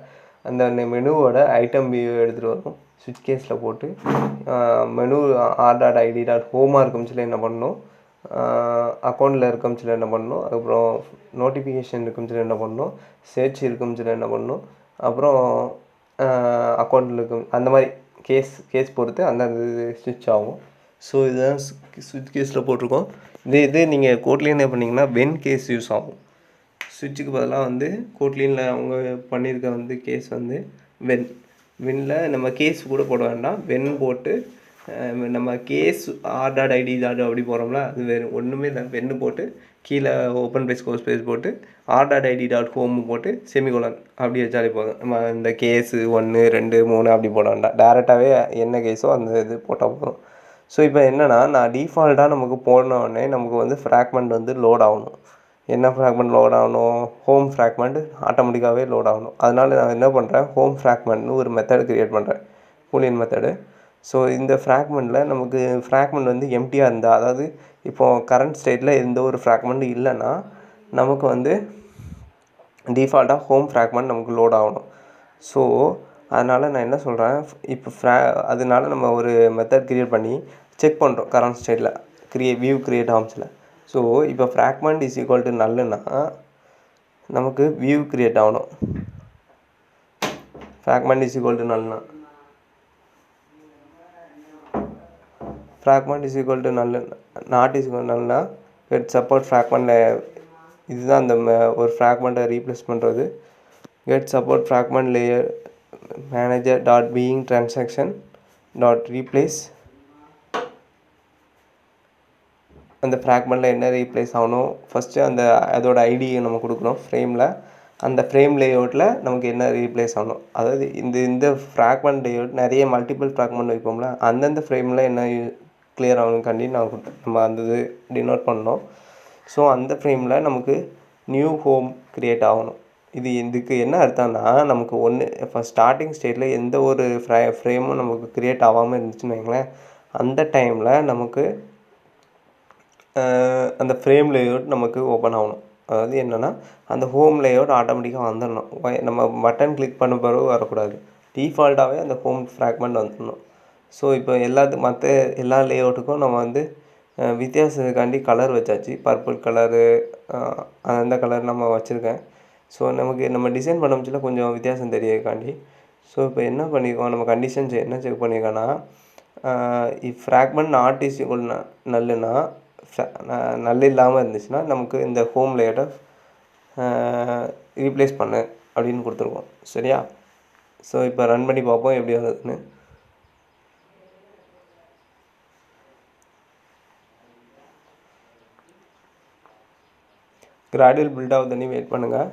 அந்த மெனுவோட ஐட்டம் வியூ எடுத்துகிட்டு வரும். ஸ்விட்ச் கேஸில் போட்டு மெனு r.id.home இருக்கும்ச்சில் என்ன பண்ணணும், அக்கௌண்ட்டில் இருக்கும்ச்சில் என்ன பண்ணணும், அதுக்கப்புறம் நோட்டிஃபிகேஷன் இருக்கும்ச்சில் என்ன பண்ணணும், சர்ச் இருக்கும்ச்சில் என்ன பண்ணணும், அப்புறம் அக்கௌண்ட்டில் இருக்கும், அந்த மாதிரி கேஸ் பொறுத்து அந்த ஸ்விட்ச் ஆகும். ஸோ இதுதான் ஸ்விட்ச் கேஸில் போட்டிருக்கோம். இது நீங்கள் கோட்லின் பண்ணிங்கன்னா வென் கேஸ் யூஸ் ஆகும். ஸ்விட்சுக்கு பதிலாக வந்து கோட்லினில் அவங்க பண்ணியிருக்க வந்து கேஸ் வந்து வென்னில் நம்ம கேஸ் கூட போட வேண்டாம், வென் போட்டு நம்ம கேஸ் r.id அப்படி போகிறோம்ல, அது வேறு ஒன்றுமே இல்லை. வென்னு போட்டு கீழே ஓப்பன் பேஸ் க்ளோஸ் பேஸ் போட்டு r.id.home போட்டு செமிகோலன் அப்படி வச்சாலே போதும். நம்ம இந்த கேஸு 1 2 3 அப்படி போட வேண்டாம், டேரெக்டாகவே என்ன கேஸோ அந்த இது போட்டால் போதும். ஸோ இப்போ என்னென்னா நான் டிஃபால்ட்டாக நமக்கு போடணுன்னே நமக்கு வந்து ஃப்ராக்மெண்ட் வந்து லோட் ஆகணும். என்ன ஃப்ராக்மெண்ட் லோட் ஆகணும், ஹோம் ஃப்ராக்மெண்ட் ஆட்டோமேட்டிக்காகவே லோட் ஆகணும். அதனால் நான் என்ன பண்ணுறேன், ஹோம் ஃப்ராக்மெண்ட்னு ஒரு மெத்தடு க்ரியேட் பண்ணுறேன், பூலியன் மெத்தடு. ஸோ இந்த ஃப்ராக்மெண்ட்டில் நமக்கு ஃப்ராக்மெண்ட் வந்து எம்டியாக இருந்தால், அதாவது இப்போது கரண்ட் ஸ்டேட்டில் எந்த ஒரு ஃப்ராக்மெண்ட்டும் இல்லைன்னா நமக்கு வந்து டிஃபால்ட்டாக ஹோம் ஃப்ராக்மெண்ட் நமக்கு லோட் ஆகணும். ஸோ அதனால் நான் என்ன சொல்கிறேன், இப்போ அதனால நம்ம ஒரு மெத்தட் க்ரியேட் பண்ணி செக் பண்ணுறோம் கரண்ட் ஸ்டேட்டில் வியூ க்ரியேட் ஆரம்பிச்சில். ஸோ இப்போ ஃப்ராக்மெண்ட் இஸ் ஈக்குவல் டு நல்லுன்னா நமக்கு வியூ க்ரியேட் ஆகணும். ஃப்ராக்மெண்ட் இஸ் ஈக்குவல் டு நல்லுன்னா fragment is equal to null, not is equal நல்லுன்னா கெட் சப்போர்ட் ஃப்ராக்மெண்ட். இதுதான் அந்த ஒரு ஃப்ராக்மெண்ட்டை ரீப்ளேஸ் பண்ணுறது. Get support fragment layer manager dot begin transaction dot replace. அந்த ஃப்ராக்மெண்ட்டில் என்ன ரீப்ளேஸ் ஆகணும், ஃபஸ்ட்டு அதோட ஐடியை நம்ம கொடுக்கணும் ஃப்ரேமில். அந்த ஃப்ரேம் லேஅவுட்டில் நமக்கு என்ன ரீப்ளேஸ் ஆகணும், அதாவது இந்த ஃப்ராக்மெண்ட் லேஅவுட் நிறைய மல்டிபிள் ஃப்ராக்மெண்ட் வைப்போம்ல, அந்தந்த ஃப்ரேமில் என்ன கிளியர் ஆகணும்காண்டி நம்ம அந்த இது டினோட் பண்ணோம். ஸோ அந்த ஃப்ரேமில் நமக்கு நியூ ஹோம் க்ரியேட் ஆகணும். இதுக்கு என்ன அர்த்தம்னா, நமக்கு ஒண்ணு இப்போ ஸ்டார்ட்டிங் ஸ்டேஜில் எந்த ஒரு ஃப்ரேமும் நமக்கு கிரியேட் ஆகாமல் இருந்துச்சுன்னு வைங்களேன், அந்த டைமில் நமக்கு அந்த ஃப்ரேம் லேஅவுட் நமக்கு ஓப்பன் ஆகணும். அதாவது என்னென்னா, அந்த ஹோம் லேஅவுட் ஆட்டோமேட்டிக்காக வந்துடணும். நம்ம பட்டன் கிளிக் பண்ண பிறகு வரக்கூடாது. டிஃபால்ட்டாகவே அந்த ஹோம் ஃப்ராக்மெண்ட் வந்துடணும். ஸோ இப்போ மற்ற எல்லா லேஅவுட்டுக்கும் நம்ம வந்து வித்தியாசத்துக்காண்டி கலர் வச்சாச்சு. பர்பிள் கலரு, அந்த கலர் நம்ம வச்சுருக்கேன். ஸோ நமக்கு நம்ம டிசைன் பண்ண முச்சில கொஞ்சம் வித்தியாசம் தெரியறதுக்காண்டி. ஸோ இப்போ என்ன பண்ணியிருக்கோம், நம்ம கண்டிஷன்ஸ் என்ன செக் பண்ணியிருக்கோன்னா, if fragment not is equal நல்லுன்னா, நல் இல்லாமல் இருந்துச்சுன்னா நமக்கு இந்த ஹோம் லேஅவுட்டை ரீப்ளேஸ் பண்ணு அப்படின்னு கொடுத்துருக்கோம். சரியா? ஸோ இப்போ ரன் பண்ணி பார்ப்போம் எப்படி வருதுன்னு. கிராடுவல் பில்ட் ஆகுதுன்னு வெயிட் பண்ணுங்கள்.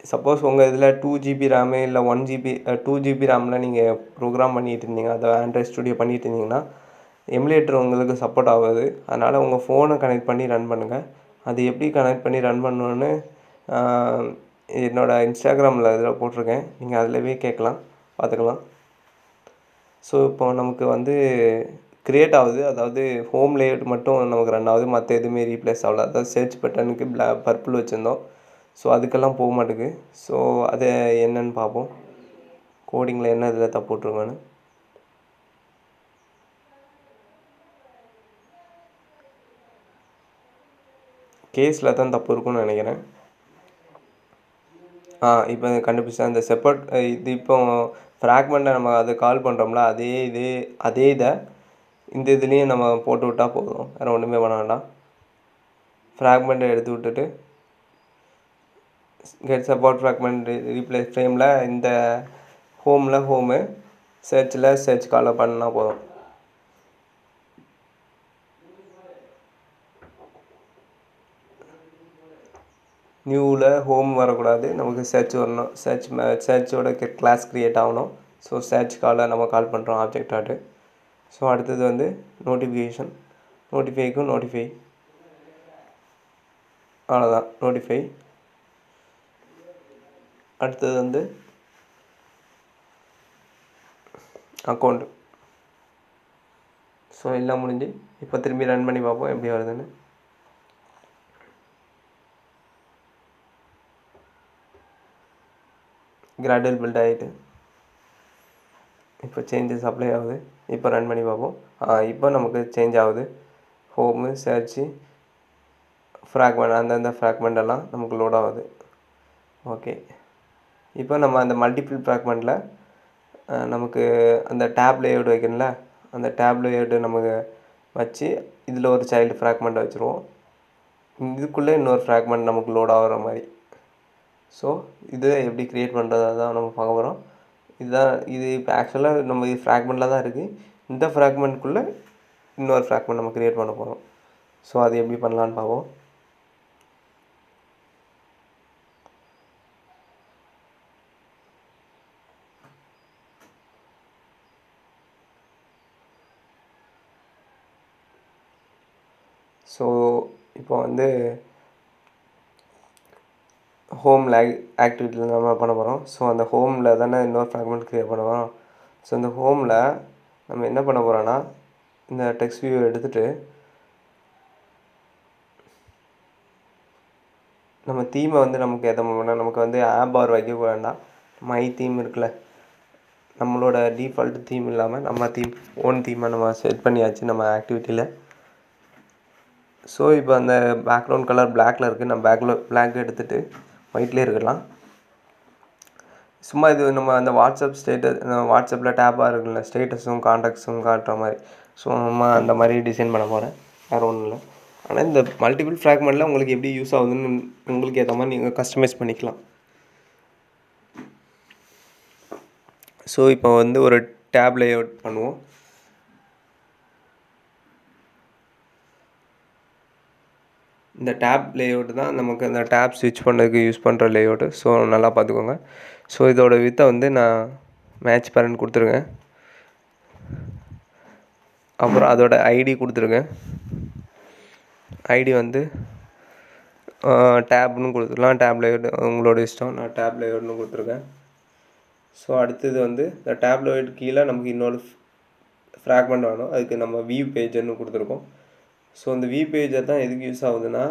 சப்போஸ் உங்கள் இதில் 2 GB ரேமு இல்லை 1 GB 2 GB ரேமில் நீங்கள் ப்ரோக்ராம் பண்ணிகிட்டு இருந்தீங்க, அதை ஆண்ட்ராய்ட் ஸ்டுடியோ பண்ணிகிட்டு இருந்தீங்கன்னா எமுலேட்டர் உங்களுக்கு சப்போர்ட் ஆகாது. அதனால் உங்கள் ஃபோனை கனெக்ட் பண்ணி ரன் பண்ணுங்கள். அது எப்படி கனெக்ட் பண்ணி ரன் பண்ணணுன்னு என்னோடய இன்ஸ்டாகிராமில் இதில் போட்டிருக்கேன். நீங்கள் அதிலவே கேட்கலாம், பார்த்துக்கலாம். ஸோ இப்போ நமக்கு வந்து க்ரியேட் ஆகுது. அதாவது ஹோம் லேஅவுட் மட்டும் நமக்கு ரன் ஆகுது, மற்ற எதுவுமே ரீப்ளேஸ் ஆகல. அதாவது சர்ச் பட்டனுக்கு பர்பிள் வச்சுருந்தோம். ஸோ அதுக்கெல்லாம் போக மாட்டேங்குது. ஸோ அதை என்னென்னு பார்ப்போம், கோடிங்கில் என்ன இதில் தப்பு விட்ருங்கன்னு. கேஸில் தான் தப்பு இருக்குன்னு நினைக்கிறேன். இப்போ கண்டுபிடிச்சேன். அந்த செப்பரேட் இது இப்போ ஃப்ராக்மெண்ட்டை நம்ம அதை கால் பண்ணுறோம்ல, அதே இதை இந்த இதுலேயும் நம்ம போட்டு விட்டால் போதும். வேறு ஒன்றுமே பண்ண வேண்டாம். ஃப்ராக்மெண்ட்டை எடுத்து விட்டுட்டு கெட் சப்போர்ட் ஃப்ராக்மெண்ட் ரீப்ளேஸ் ஃப்ரேமில் இந்த ஹோமு, சர்ச்சில் சர்ச் காலை பண்ணால் போதும். நியூவில் ஹோம் வரக்கூடாது, நமக்கு சர்ச் வரணும். சர்ச்சோட கிளாஸ் க்ரியேட் ஆகணும். ஸோ சர்ச் காலை நம்ம கால் பண்ணுறோம் ஆப்ஜெக்ட் ஆட்டு. ஸோ அடுத்தது வந்து நோட்டிஃபிகேஷன், நோட்டிஃபை அவ்வளோதான், நோட்டிஃபை. அடுத்தது வந்து அக்கௌண்ட். ஸோ எல்லாம் முடிஞ்சு இப்போ திரும்பி ரன் பண்ணி பார்ப்போம் எப்படி வருதுன்னு. கிராடுவல் பில்ட் ஆகிட்டு இப்போ சேஞ்சஸ் அப்ளை ஆகுது. இப்போ ரன் பண்ணி பார்ப்போம். இப்போ நமக்கு சேஞ்ச் ஆகுது. ஹோமு, சர்ச்சு, ஃப்ராக்மெண்ட், அந்தந்த ஃப்ராக்மெண்டெல்லாம் நமக்கு லோட் ஆகுது. ஓகே, இப்போ நம்ம அந்த மல்டிபிள் ஃப்ராக்மெண்ட்டில் நமக்கு அந்த டேப் லேஅவுட் வைக்கணும்ல, அந்த டேப் லேஅவுட்டு நமக்கு வச்சு இதில் ஒரு சைல்டு ஃப்ராக்மெண்ட் வச்சுருவோம். இதுக்குள்ளே இன்னொரு ஃப்ராக்மெண்ட் நமக்கு லோட் ஆகிற மாதிரி. ஸோ இது எப்படி க்ரியேட் பண்ணுறதா தான் நம்ம பார்க்க போகிறோம். இது இப்போ ஆக்சுவலாக நம்ம இது ஃப்ராக்மெண்ட்டில் தான் இருக்குது. இந்த ஃப்ராக்மெண்ட்குள்ளே இன்னொரு ஃப்ராக்மெண்ட் நம்ம க்ரியேட் பண்ண போகிறோம். ஸோ அது எப்படி பண்ணலான்னு பார்ப்போம். ஸோ இப்போ வந்து ஹோமில் ஆக்டிவிட்டியில் நம்ம பண்ண போகிறோம். ஸோ அந்த ஹோமில் தானே இன்னொரு ஃப்ராக்மெண்ட் க்ரியேட் பண்ண போகிறோம். ஸோ இந்த ஹோமில் நம்ம என்ன பண்ண போகிறோன்னா, இந்த டெக்ஸ்ட் வியூ எடுத்துகிட்டு நம்ம தீமை வந்து நமக்கு ஏற்ற மாதிரி, நமக்கு வந்து ஆப் பார் வைக்க வேண்டாம். மை தீம் இருக்குல்ல, நம்மளோட டிஃபால்ட் தீம் இல்லாமல் நம்ம ஓன் தீமை நம்ம செட் பண்ணியாச்சு நம்ம ஆக்டிவிட்டியில். ஸோ இப்போ அந்த பேக்ரவுண்ட் கலர் பிளாக்கில் இருக்குது. நம்ம பிளாக் எடுத்துகிட்டு ஒயிட்லேயே இருக்கலாம். சும்மா இது நம்ம அந்த வாட்ஸ்அப்பில் டேப்பாக இருக்குல்ல, ஸ்டேட்டஸும் கான்டாக்ட்ஸும் காட்டுற மாதிரி. ஸோ நம்ம அந்த மாதிரி டிசைன் பண்ண போகிறேன், வேறு ஒன்றும் இல்லை. ஆனால் இந்த மல்டிபிள் ஃப்ராக்மெண்ட்டில் உங்களுக்கு எப்படி யூஸ் ஆகுதுன்னு உங்களுக்கு ஏற்ற மாதிரி நீங்கள் கஸ்டமைஸ் பண்ணிக்கலாம். ஸோ இப்போ வந்து ஒரு டேப் லேஅவுட் பண்ணுவோம். இந்த டேப் லேஅவுட் தான் நமக்கு அந்த டேப் ஸ்விட்ச் பண்ணுறதுக்கு யூஸ் பண்ணுற லேஅவுட்டு. ஸோ நல்லா பார்த்துக்கோங்க. ஸோ இதோட வித்தை வந்து நான் மேட்ச் பேரண்ட் கொடுத்துருங்க. அப்புறம் அதோட ஐடி கொடுத்துருங்க. ஐடி வந்து டேப்னு கொடுத்துக்கலாம். டேப் லேஅவுட் உங்களோட இஷ்டம். நான் டேப் லேஅவுட்னு கொடுத்துருக்கேன். ஸோ அடுத்தது வந்து இந்த டேப் லேஅவுட் கீழே நமக்கு இன்னொரு ஃப்ராக்மெண்ட் வேணும். அதுக்கு நம்ம வியூ பேஜர்னு கொடுத்துருக்கோம். ஸோ இந்த வியூ பேஜர் தான் எதுக்கு யூஸ் ஆகுதுன்னா,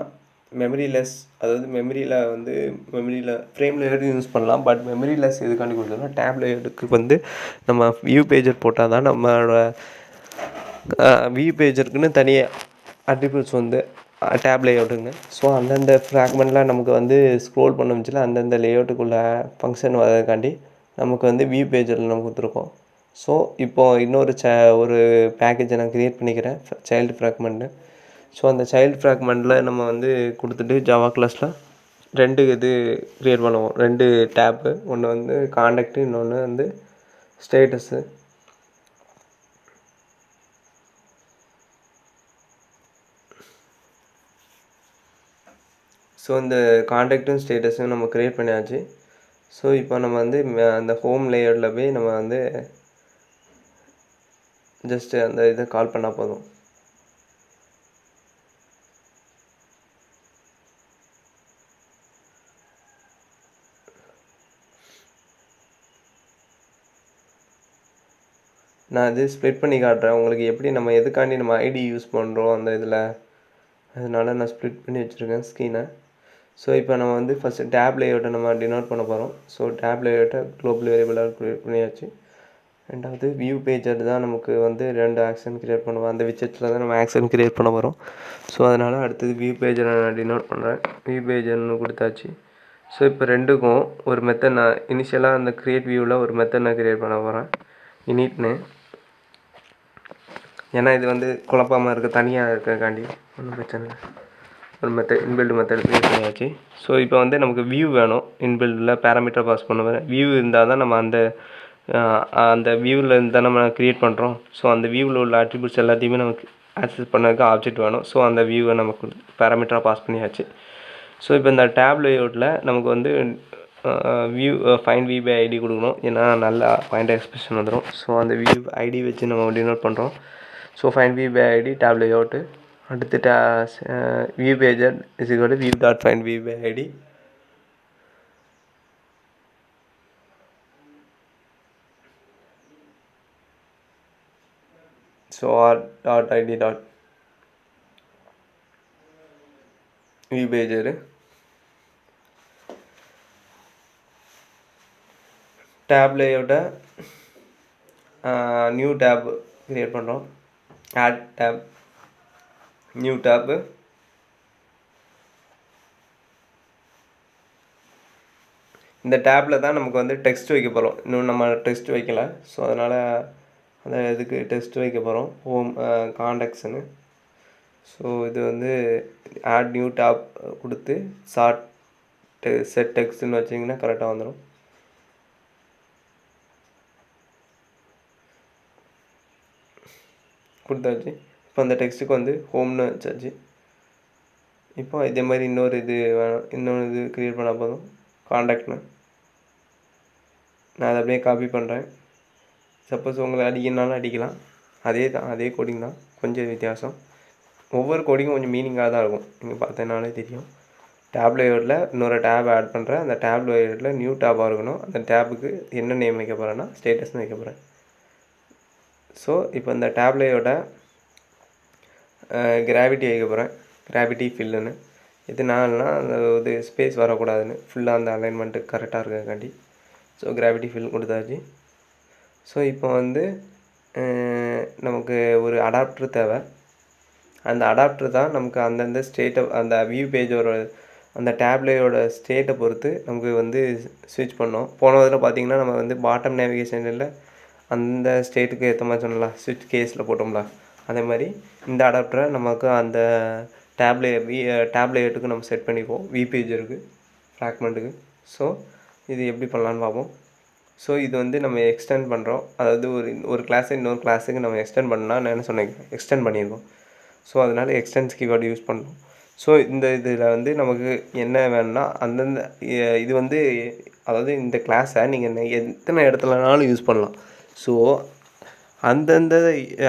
மெமரிலெஸ், அதாவது மெமரியில் ஃப்ரேம் லேஅவுட் யூஸ் பண்ணலாம். பட் மெமரிலெஸ் எதுக்காண்டி கொடுத்தோம்னா, டேப் லேஅவுட்டுக்கு வந்து நம்ம வியூ பேஜர் போட்டால் தான் நம்மளோட வியூ பேஜருக்குன்னு தனியாக அட்ரிபியூட்ஸ் வந்து டேப் லேஅவுட்டுங்க. ஸோ அந்தந்த ஃப்ராக்மெண்ட்லாம் நமக்கு வந்து ஸ்க்ரோல் பண்ண அந்தந்த லேஅவுட்டுக்குள்ளே ஃபங்க்ஷன் வரதுக்காண்டி நமக்கு வந்து வியூ பேஜரில் நம்ம கொடுத்துருக்கோம். ஸோ இப்போது இன்னொரு ஒரு பேக்கேஜை நான் க்ரியேட் பண்ணிக்கிறேன், சைல்டு ஃப்ராக்மெண்ட்டு. ஸோ அந்த சைல்டு ஃப்ராக்மெண்ட்டில் நம்ம வந்து கொடுத்துட்டு ஜாவா கிளாஸில் 2 இது க்ரியேட் பண்ணுவோம். 2 டேப்பு, ஒன்று வந்து காண்டாக்டு, இன்னொன்று வந்து ஸ்டேட்டஸு. ஸோ இந்த காண்டாக்டும் ஸ்டேட்டஸும் நம்ம க்ரியேட் பண்ணியாச்சு. ஸோ இப்போ நம்ம வந்து அந்த ஹோம் லேயரில் போய் நம்ம வந்து ஜஸ்ட்டு அந்த இதை கால் பண்ணால் போதும். நான் இது ஸ்ப்ளிட் பண்ணி காட்டுறேன் உங்களுக்கு, எப்படி நம்ம எதுக்காண்டி நம்ம ஐடி யூஸ் பண்ணுறோம் அந்த இதில். அதனால நான் ஸ்ப்ளிட் பண்ணி வச்சுருக்கேன் ஸ்க்ரீனை. ஸோ இப்போ நம்ம வந்து ஃபஸ்ட்டு டேப் லேஅவுட்டை நம்ம டினோட் பண்ண போகிறோம். ஸோ டேப் லேஅவுட்டை குளோபல் வேரியபிளாக க்ரியேட் பண்ணியாச்சு. ரெண்டாவது வியூ பேஜர் தான் நமக்கு வந்து 2 ஆக்ஷன் க்ரியேட் பண்ணுவோம். அந்த விச்சத்தில் தான் நம்ம ஆக்ஷன் க்ரியேட் பண்ண போகிறோம். ஸோ அதனால் அடுத்தது வியூ பேஜரை நான் டினோட் பண்ணுறேன். வியூ பேஜர்னு கொடுத்தாச்சு. ஸோ இப்போ ரெண்டுக்கும் ஒரு மெத்தட் நான் இனிஷியலாக அந்த க்ரியேட் வியூவில் ஒரு மெத்தட் நான் க்ரியேட் பண்ண போகிறேன், இனிட்னு. ஏன்னா இது வந்து குழப்பமாக இருக்குது, தனியாக இருக்கிறக்காண்டி ஒன்றும் பிரச்சனை இல்லை. ஒரு மெத்தட் இன்பில்டு மெத்தட் க்ரியேட் பண்ணியாச்சு. ஸோ இப்போ வந்து நமக்கு வியூ வேணும். இன்பில்டில் பேராமீட்டர் பாஸ் பண்ணுவேன். வியூ இருந்தால் தான் நம்ம அந்த வியூவில் இருந்தால் நம்ம க்ரியேட் பண்ணுறோம். ஸோ அந்த வியூவில் உள்ள அட்ரிபியூட்ஸ் எல்லாத்தையுமே நமக்கு ஆக்சஸ் பண்ணதுக்கு ஆப்ஜெக்ட் வேணும். ஸோ அந்த வியூவை நமக்கு பேராமீட்டராக பாஸ் பண்ணியாச்சு. ஸோ இப்போ இந்த டேப் லேஅவுட்டில் நமக்கு வந்து view find view by ID கொடுக்கணும். ஏன்னா நல்லா ஃபைண்ட் எக்ஸ்பிரஷன் வந்துடும். ஸோ அந்த வியூ ஐடி வச்சு நம்ம டினோட் பண்ணுறோம். So find view by ID tab layout. அடுத்து view pager is equal to view dot find view by ID. So R dot ID dot view pager. Tab லேஅவுட்டை new tab create பண்ணுறோம். Add tab, new tab. இந்த டேப்பில் தான் நமக்கு வந்து text வைக்க போகிறோம். இன்னும் நம்ம டெக்ஸ்ட் வைக்கல. ஸோ அதனால் அந்த இதுக்கு டெக்ஸ்ட் வைக்க போகிறோம், ஹோம் காண்டாக்ட்ஸ்னு. ஸோ இது வந்து ஆட் நியூ டேப் கொடுத்து செட் டெக்ஸ்ட்னு வச்சிங்கன்னா கரெக்டாக வந்துடும். கொடுத்தாச்சு. இப்போ அந்த டெக்ஸ்ட்டுக்கு வந்து ஹோம்னு வச்சாச்சு. இப்போ இதே மாதிரி இன்னொரு இது க்ரியேட் பண்ணால் போதும், காண்டாக்ட்னு. நான் அதை அப்படியே காப்பி பண்ணுறேன். சப்போஸ் உங்களை அடிக்கணுனாலும் அடிக்கலாம். அதே கோடிங் தான், கொஞ்சம் வித்தியாசம். ஒவ்வொரு கோடிங்கும் கொஞ்சம் மீனிங்காக தான் இருக்கும், நீங்கள் பார்த்தனாலே தெரியும். டேப் லேஅவுட்டில் இன்னொரு டேப் ஆட் பண்ணுறேன். அந்த டேப் லேஅவுட்டில் நியூ டேப்பாக இருக்கணும். அந்த டேப்புக்கு என்ன நேம் வைக்க போகிறேன்னா ஸ்டேட்டஸ்னு வைக்க போகிறேன். ஸோ இப்போ இந்த டேப் லேஅவுட்டை கிராவிட்டி வைக்க போகிறேன், கிராவிட்டி ஃபில்லுன்னு. எதுனாலனா அந்த இது ஸ்பேஸ் வரக்கூடாதுன்னு, ஃபுல்லாக அந்த அலைன்மெண்ட்டு கரெக்டாக இருக்கிறக்காண்டி. ஸோ கிராவிட்டி ஃபில் கொடுத்தாச்சு. ஸோ இப்போ வந்து நமக்கு ஒரு அடாப்டர் தேவை. அந்த அடாப்டர் தான் நமக்கு அந்தந்த ஸ்டேட்டை, அந்த வியூ பேஜோட அந்த டேப்லேயோட ஸ்டேட்டை பொறுத்து நமக்கு வந்து ஸ்விட்ச் பண்ணோம். போன இதில் பார்த்திங்கன்னா நம்ம வந்து பாட்டம் நேவிகேஷனில் அந்த ஸ்டேட்டுக்கு ஏற்ற மாதிரி சொன்னல, ஸ்விட்ச் கேஸில் போட்டோம்ல, அதே மாதிரி இந்த அடாப்டரை நமக்கு அந்த டேப்லேட்டுக்கு நம்ம செட் பண்ணிக்குவோம், வி பேஜருக்கு, ஃப்ராக்மெண்ட்டுக்கு. ஸோ இது எப்படி பண்ணலான்னு பார்ப்போம். ஸோ இது வந்து நம்ம எக்ஸ்டெண்ட் பண்ணுறோம். அதாவது ஒரு கிளாஸை இன்னொரு கிளாஸுக்கு நம்ம எக்ஸ்டெண்ட் பண்ணால் நான் என்ன சொன்னேன், எக்ஸ்டெண்ட் பண்ணியிருக்கோம். ஸோ அதனால் எக்ஸ்டென்ஸ் கீவேர்டு யூஸ் பண்ணுறோம். ஸோ இந்த இதில் வந்து நமக்கு என்ன வேணும்னா அந்தந்த இது வந்து, அதாவது இந்த கிளாஸை நீங்கள் எத்தனை இடத்துலனாலும் யூஸ் பண்ணலாம். ஸோ அந்தந்த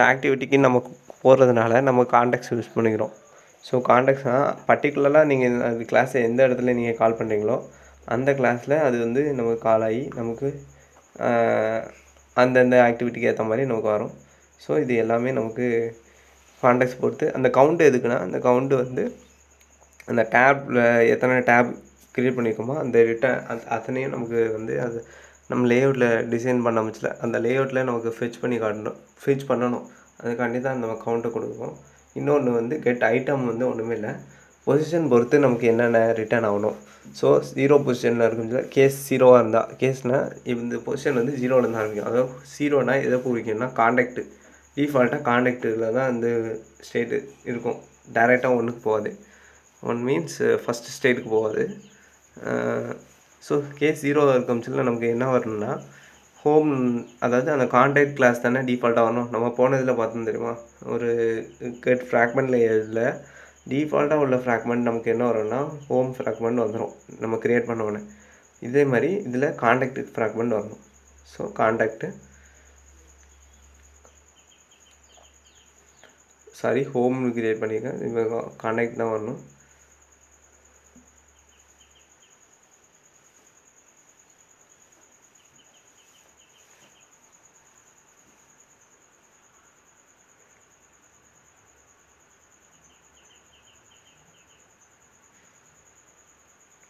ஆக்டிவிட்டிக்கு நம்ம போடுறதுனால நம்ம கான்டெக்ட்ஸ் யூஸ் பண்ணிக்கிறோம். ஸோ கான்டெக்ட்ஸ்னால் பர்டிகுலராக நீங்கள் அது கிளாஸை எந்த இடத்துல நீங்கள் கால் பண்ணுறீங்களோ அந்த கிளாஸில் அது வந்து நமக்கு கால் ஆகி நமக்கு அந்தந்த ஆக்டிவிட்டிக்கு ஏற்ற மாதிரி நமக்கு வரும். ஸோ இது எல்லாமே நமக்கு கான்டெக்ட்ஸ் பொறுத்து. அந்த கவுண்ட் எதுக்குன்னா, அந்த கவுண்ட் வந்து அந்த டேப்பில் எத்தனை டேப் க்ரியேட் பண்ணியிருக்கோமோ அந்த அத்தனையும் நமக்கு வந்து அது நம்ம லேஅவுட்டில் டிசைன் பண்ண அமைச்சல அந்த லேஅவுட்டில் நமக்கு ஃபெச் பண்ணணும். அதுக்காண்டி தான் நம்ம கவுண்ட்டை கொடுப்போம். இன்னொன்று வந்து கெட் ஐட்டம் வந்து ஒன்றுமே இல்லை, பொசிஷன் பொறுத்து நமக்கு என்னென்ன ரிட்டர்ன் ஆகணும். ஸோ 0 பொசிஷனில் இருக்கும்ல, கேஸ் 0வாக இருந்தால், கேஸ்னால் இந்த பொசிஷன் வந்து 0லேருந்து ஆரம்பிக்கும். அதாவது 0னா எதை குறிக்கும்னா கான்டெக்ட்டு. டிஃபால்ட்டாக கான்டெக்ட்டில் தான் இந்த ஸ்டேட்டு இருக்கும். டைரெக்டாக 1க்கு போகாது. 1 மீன்ஸ் ஃபஸ்ட்டு ஸ்டேட்டுக்கு போகாது. ஸோ கேஸ் 0 இருக்கும்ல நமக்கு என்ன வரணும்னா ஹோம், அதாவது அந்த கான்டெக்ட் கிளாஸ் தானே டிஃபால்ட்டாக வரணும். நம்ம போனதில் பார்த்தோம் தெரியுமா, ஒரு கெட் ஃப்ராக்மெண்ட் லேயரில் டிஃபால்ட்டாக உள்ள ஃப்ராக்மெண்ட் நமக்கு என்ன வரும்னா ஹோம் ஃப்ராக்மெண்ட் வந்துடும் நம்ம க்ரியேட் பண்ண உடனே. இதே மாதிரி இதில் கான்டெக்ட் ஃப்ராக்மெண்ட் வரணும். ஸோ ஹோம்னு க்ரியேட் பண்ணியிருக்கேன், இப்போ கான்டெக்ட் தான் வரணும்.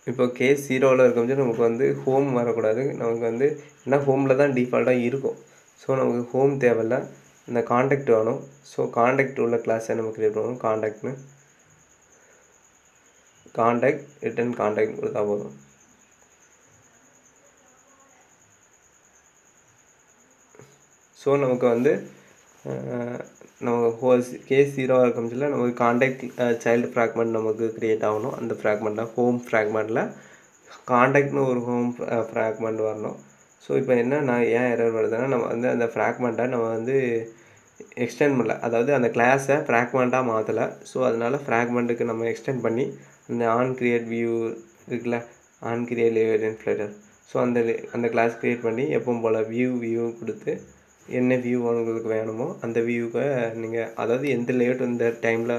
இப்போ கேஸ் 0வில் இருக்கும்போது நமக்கு வந்து ஹோம் வரக்கூடாது. நமக்கு வந்து ஏன்னா ஹோமில் தான் டிஃபால்ட்டாக இருக்கும். ஸோ நமக்கு ஹோம் தேவையில்ல, இந்த கான்டெக்ட் வேணும். ஸோ கான்டெக்ட் உள்ள கிளாஸை நம்ம க்ரியேட் பண்ணணும். கான்டெக்ட் ரிட்டன் கான்டெக்ட் கொடுத்தா போதும். ஸோ நமக்கு வந்து நம்ம கேஸ் 0 இருக்கும்ல நமக்கு கான்டெக்ட் சைல்டு ஃப்ராக்மெண்ட் நமக்கு க்ரியேட் ஆகணும். அந்த ஃப்ராக்மெண்ட்டில் ஹோம் ஃப்ராக்மெண்ட்டில் கான்டெக்ட்னு ஒரு ஹோம் ஃப்ராக்மெண்ட் வரணும். ஸோ இப்போ என்ன நான் ஏன் எரர் வருதுன்னா, நம்ம வந்து அந்த ஃப்ராக்மெண்ட்டை நம்ம வந்து எக்ஸ்டெண்ட் பண்ணல, அதாவது அந்த கிளாஸை ஃப்ராக்மெண்ட்டாக மாற்றலை. ஸோ அதனால் ஃப்ராக்மெண்ட்டுக்கு நம்ம எக்ஸ்டெண்ட் பண்ணி அந்த ஆன் கிரியேட் வியூ இருக்குல்ல, on create layer inflator, so அந்த கிளாஸ் க்ரியேட் பண்ணி எப்பவும் போல் வியூ கொடுத்து என்ன வியூ உங்களுக்கு வேணுமோ அந்த வியூவை நீங்கள், அதாவது எந்த லேஅவுட் இந்த டைமில்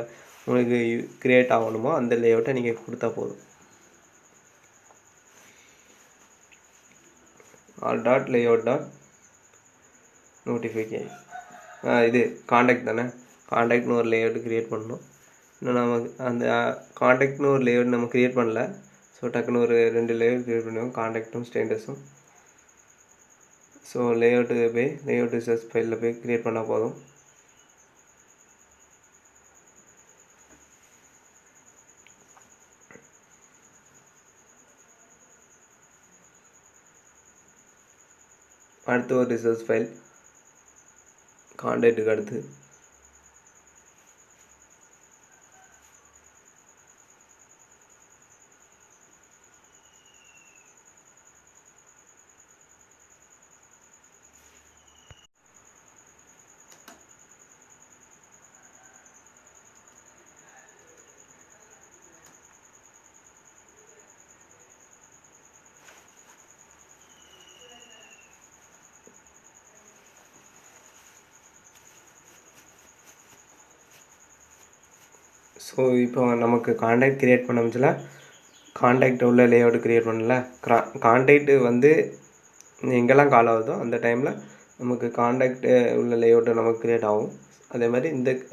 உங்களுக்கு க்ரியேட் ஆகணுமோ அந்த லேஅவுட்டை நீங்கள் கொடுத்தா போதும். all.layout.notify இது கான்டெக்ட் தானே, கான்டெக்ட்னு ஒரு லேஅவுட் க்ரியேட் பண்ணணும். இன்னும் நமக்கு அந்த கான்டெக்ட்னு ஒரு லேஅவுட் நம்ம க்ரியேட் பண்ணல. ஸோ டக்குன்னு ஒரு 2 லேஅவுட் க்ரியேட் பண்ணுவோம், கான்டெக்ட்டும் ஸ்டேட்டஸும். ஸோ லேஅவுட் ரிசோர்ஸ் ஃபைலில் போய் க்ரியேட் பண்ணால் போதும். அடுத்து ஒரு ரிசோர்ஸ் ஃபைல் கான்டெக்ட்டுக்கு அடுத்து ஸோ இப்போ நமக்கு கான்டெக்ட் க்ரியேட் பண்ண முடியல, கான்டெக்ட் உள்ள லேஅவுட் க்ரியேட் பண்ணல. கான்டெக்ட்டு வந்து எங்கெல்லாம் கால் ஆகுதோ அந்த டைமில் நமக்கு கான்டெக்ட் உள்ள லேஅவுட்டை நமக்கு க்ரியேட் ஆகும். அதே மாதிரி